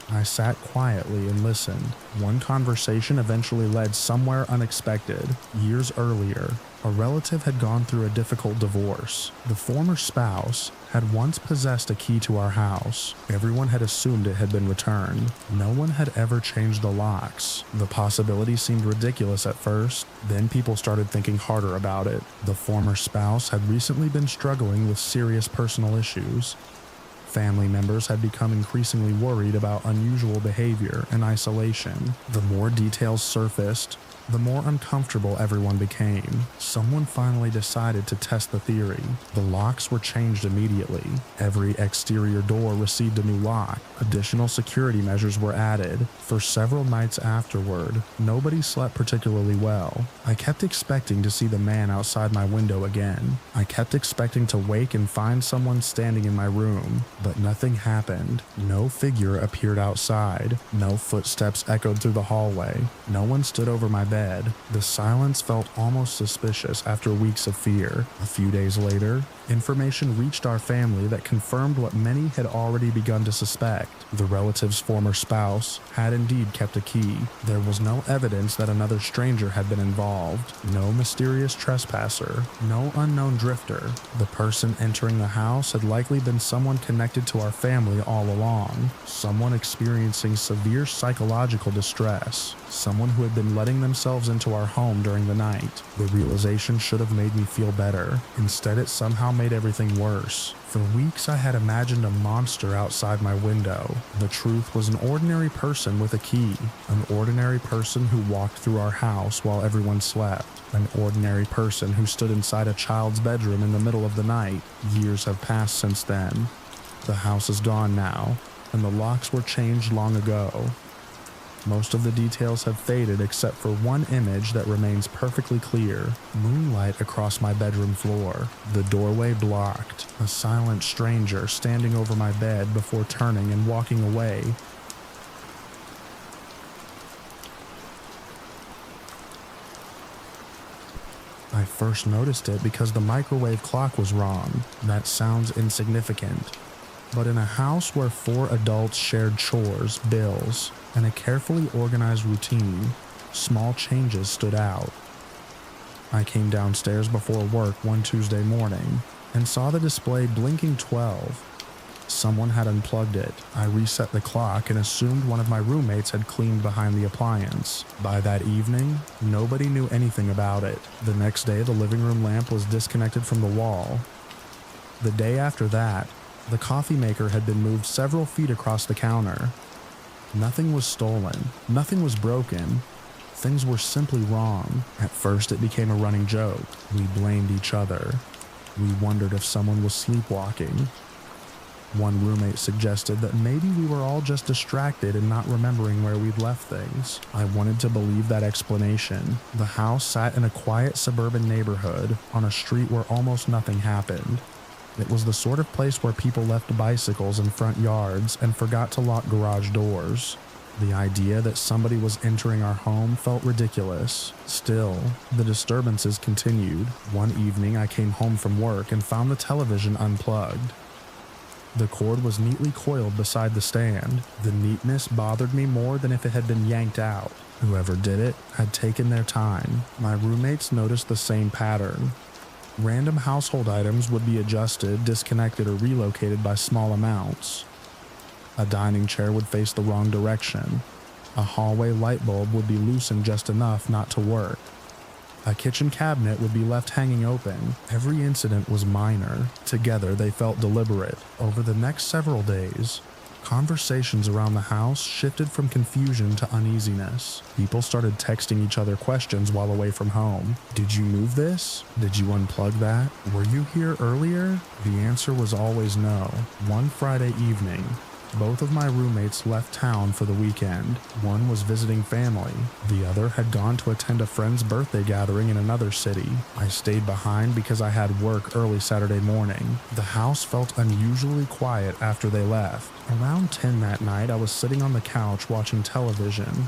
I sat quietly and listened. One conversation eventually led somewhere unexpected. Years earlier, a relative had gone through a difficult divorce. The former spouse had once possessed a key to our house. Everyone had assumed it had been returned. No one had ever changed the locks. The possibility seemed ridiculous at first. Then people started thinking harder about it. The former spouse had recently been struggling with serious personal issues. Family members had become increasingly worried about unusual behavior and isolation. The more details surfaced, the more uncomfortable everyone became. Someone finally decided to test the theory. The locks were changed immediately. Every exterior door received a new lock. Additional security measures were added. For several nights afterward, nobody slept particularly well. I kept expecting to see the man outside my window again. I kept expecting to wake and find someone standing in my room, but nothing happened. No figure appeared outside. No footsteps echoed through the hallway. No one stood over my bed. The silence felt almost suspicious after weeks of fear. A few days later, information reached our family that confirmed what many had already begun to suspect. The relative's former spouse had indeed kept a key. There was no evidence that another stranger had been involved. No mysterious trespasser. No unknown drifter. The person entering the house had likely been someone connected to our family all along. Someone experiencing severe psychological distress. Someone who had been letting themselves into our home during the night. The realization should have made me feel better. Instead, it somehow made everything worse. For weeks, I had imagined a monster outside my window. The truth was an ordinary person with a key. An ordinary person who walked through our house while everyone slept. An ordinary person who stood inside a child's bedroom in the middle of the night. Years have passed since then. The house is gone now, and the locks were changed long ago. Most of the details have faded except for one image that remains perfectly clear. Moonlight across my bedroom floor. The doorway blocked. A silent stranger standing over my bed before turning and walking away. I first noticed it because the microwave clock was wrong. That sounds insignificant. But in a house where 4 adults shared chores, bills, and a carefully organized routine, small changes stood out. I came downstairs before work one Tuesday morning and saw the display blinking 12. Someone had unplugged it. I reset the clock and assumed one of my roommates had cleaned behind the appliance. By that evening, nobody knew anything about it. The next day, the living room lamp was disconnected from the wall. The day after that, the coffee maker had been moved several feet across the counter. Nothing was stolen. Nothing was broken. Things were simply wrong. At first, it became a running joke. We blamed each other. We wondered if someone was sleepwalking. One roommate suggested that maybe we were all just distracted and not remembering where we'd left things. I wanted to believe that explanation. The house sat in a quiet suburban neighborhood on a street where almost nothing happened. It was the sort of place where people left bicycles in front yards and forgot to lock garage doors. The idea that somebody was entering our home felt ridiculous. Still, the disturbances continued. One evening, I came home from work and found the television unplugged. The cord was neatly coiled beside the stand. The neatness bothered me more than if it had been yanked out. Whoever did it had taken their time. My roommates noticed the same pattern. Random household items would be adjusted, disconnected, or relocated by small amounts. A dining chair would face the wrong direction. A hallway light bulb would be loosened just enough not to work. A kitchen cabinet would be left hanging open. Every incident was minor. Together, they felt deliberate. Over the next several days, conversations around the house shifted from confusion to uneasiness. People started texting each other questions while away from home. Did you move this? Did you unplug that? Were you here earlier? The answer was always no. One Friday evening, both of my roommates left town for the weekend. One was visiting family. The other had gone to attend a friend's birthday gathering in another city. I stayed behind because I had work early Saturday morning. The house felt unusually quiet after they left. Around 10 that night, I was sitting on the couch watching television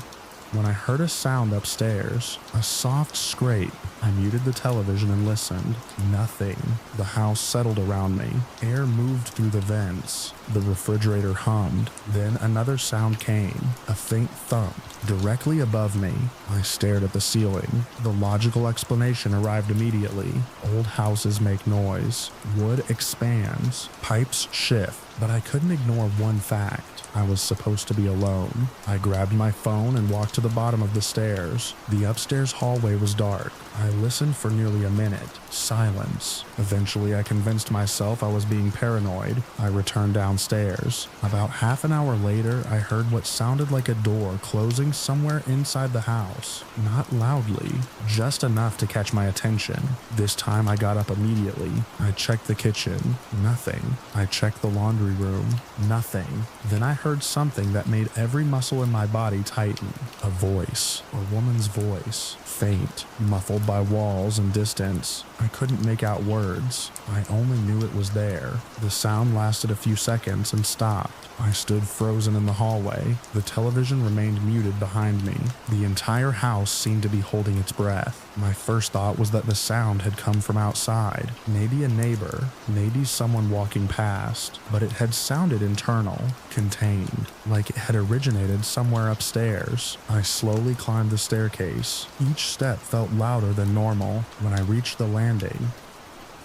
when I heard a sound upstairs, a soft scrape. I muted the television and listened. Nothing. The house settled around me. Air moved through the vents. The refrigerator hummed. Then another sound came, a faint thump, directly above me. I stared at the ceiling. The logical explanation arrived immediately. Old houses make noise. Wood expands. Pipes shift. But I couldn't ignore one fact. I was supposed to be alone. I grabbed my phone and walked to the bottom of the stairs. The upstairs hallway was dark. I listened for nearly a minute. Silence. Eventually, I convinced myself I was being paranoid. I returned downstairs. About half an hour later, I heard what sounded like a door closing somewhere inside the house. Not loudly, just enough to catch my attention. This time, I got up immediately. I checked the kitchen. Nothing. I checked the laundry room. Nothing. Then I heard something that made every muscle in my body tighten. A voice. A woman's voice. Faint, muffled by walls and distance. I couldn't make out words. I only knew it was there. The sound lasted a few seconds and stopped. I stood frozen in the hallway. The television remained muted behind me. The entire house seemed to be holding its breath. My first thought was that the sound had come from outside. Maybe a neighbor, maybe someone walking past, but it had sounded internal, contained, like it had originated somewhere upstairs. I slowly climbed the staircase. Each step felt louder than normal. When I reached the landing,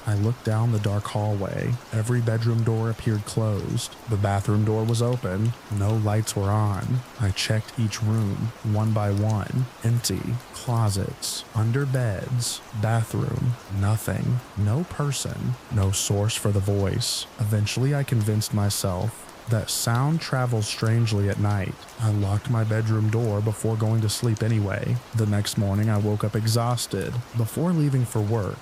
I looked down the dark hallway. Every bedroom door appeared closed. The bathroom door was open. No lights were on. I checked each room, one by one. Empty. Closets. Under beds. Bathroom. Nothing. No person. No source for the voice. Eventually, I convinced myself that sound travels strangely at night. I locked my bedroom door before going to sleep anyway. The next morning, I woke up exhausted. Before leaving for work,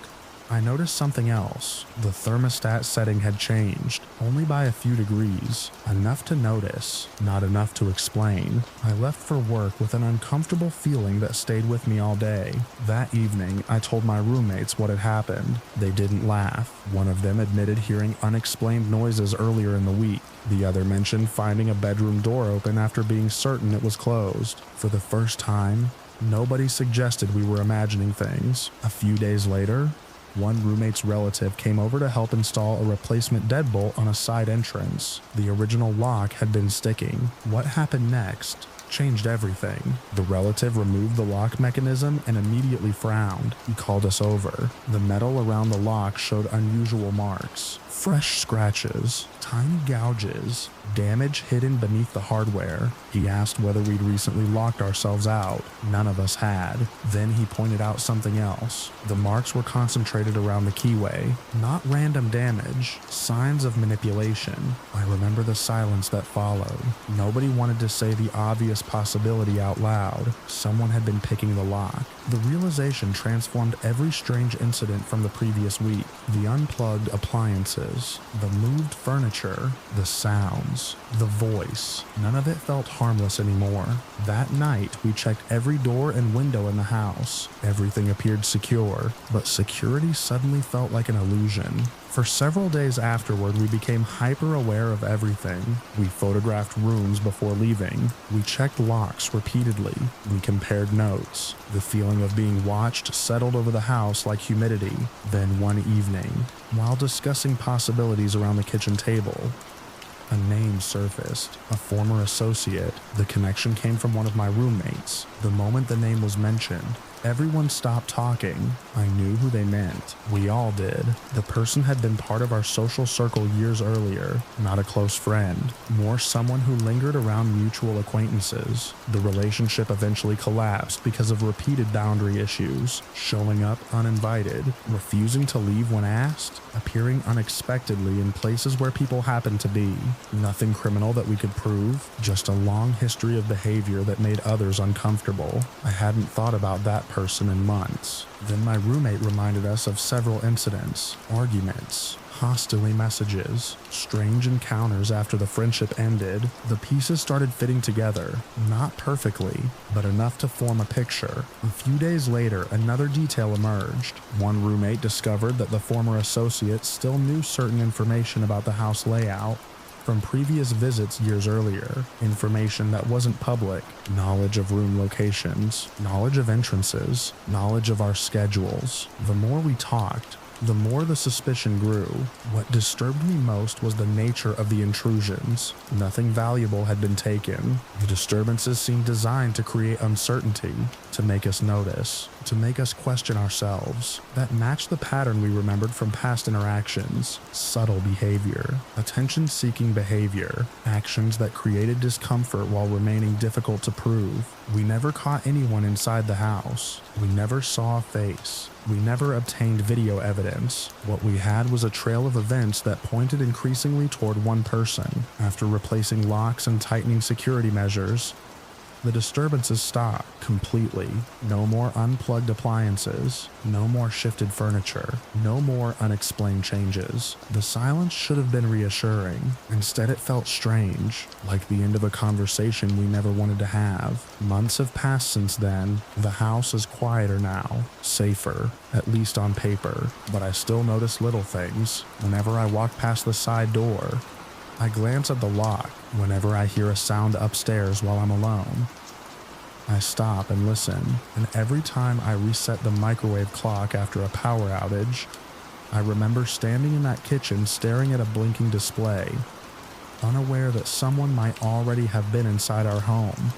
I noticed something else. The thermostat setting had changed, only by a few degrees. Enough to notice, not enough to explain. I left for work with an uncomfortable feeling that stayed with me all day. That evening, I told my roommates what had happened. They didn't laugh. One of them admitted hearing unexplained noises earlier in the week. The other mentioned finding a bedroom door open after being certain it was closed. For the first time, nobody suggested we were imagining things. A few days later, one roommate's relative came over to help install a replacement deadbolt on a side entrance. The original lock had been sticking. What happened next changed everything. The relative removed the lock mechanism and immediately frowned. He called us over. The metal around the lock showed unusual marks. Fresh scratches, tiny gouges, damage hidden beneath the hardware. He asked whether we'd recently locked ourselves out. None of us had. Then he pointed out something else. The marks were concentrated around the keyway. Not random damage, signs of manipulation. I remember the silence that followed. Nobody wanted to say the obvious possibility out loud. Someone had been picking the lock. The realization transformed every strange incident from the previous week. The unplugged appliances, the moved furniture, the sounds, the voice. None of it felt harmless anymore. That night, we checked every door and window in the house. Everything appeared secure, but security suddenly felt like an illusion. For several days afterward, we became hyper-aware of everything. We photographed rooms before leaving. We checked locks repeatedly. We compared notes. The feeling of being watched settled over the house like humidity. Then one evening, while discussing possibilities around the kitchen table, a name surfaced, a former associate. The connection came from one of my roommates. The moment the name was mentioned, everyone stopped talking. I knew who they meant. We all did. The person had been part of our social circle years earlier, not a close friend, more someone who lingered around mutual acquaintances. The relationship eventually collapsed because of repeated boundary issues, showing up uninvited, refusing to leave when asked, appearing unexpectedly in places where people happened to be. Nothing criminal that we could prove, just a long history of behavior that made others uncomfortable. I hadn't thought about that person in months. Then my roommate reminded us of several incidents, arguments, hostile messages, strange encounters after the friendship ended. The pieces started fitting together, not perfectly, but enough to form a picture. A few days later, another detail emerged. One roommate discovered that the former associate still knew certain information about the house layout from previous visits years earlier, information that wasn't public, knowledge of room locations, knowledge of entrances, knowledge of our schedules. The more we talked, the more the suspicion grew. What disturbed me most was the nature of the intrusions. Nothing valuable had been taken. The disturbances seemed designed to create uncertainty, to make us notice, to make us question ourselves. That matched the pattern we remembered from past interactions. Subtle behavior, attention-seeking behavior, actions that created discomfort while remaining difficult to prove. We never caught anyone inside the house. We never saw a face. We never obtained video evidence. What we had was a trail of events that pointed increasingly toward one person. After replacing locks and tightening security measures, the disturbances stopped completely. No more unplugged appliances, no more shifted furniture, no more unexplained changes. The silence should have been reassuring. Instead, it felt strange, like the end of a conversation we never wanted to have. Months have passed since then. The house is quieter now, safer, at least on paper, but I still notice little things. Whenever I walk past the side door, I glance at the lock. Whenever I hear a sound upstairs while I'm alone, I stop and listen, and every time I reset the microwave clock after a power outage, I remember standing in that kitchen staring at a blinking display, unaware that someone might already have been inside our home.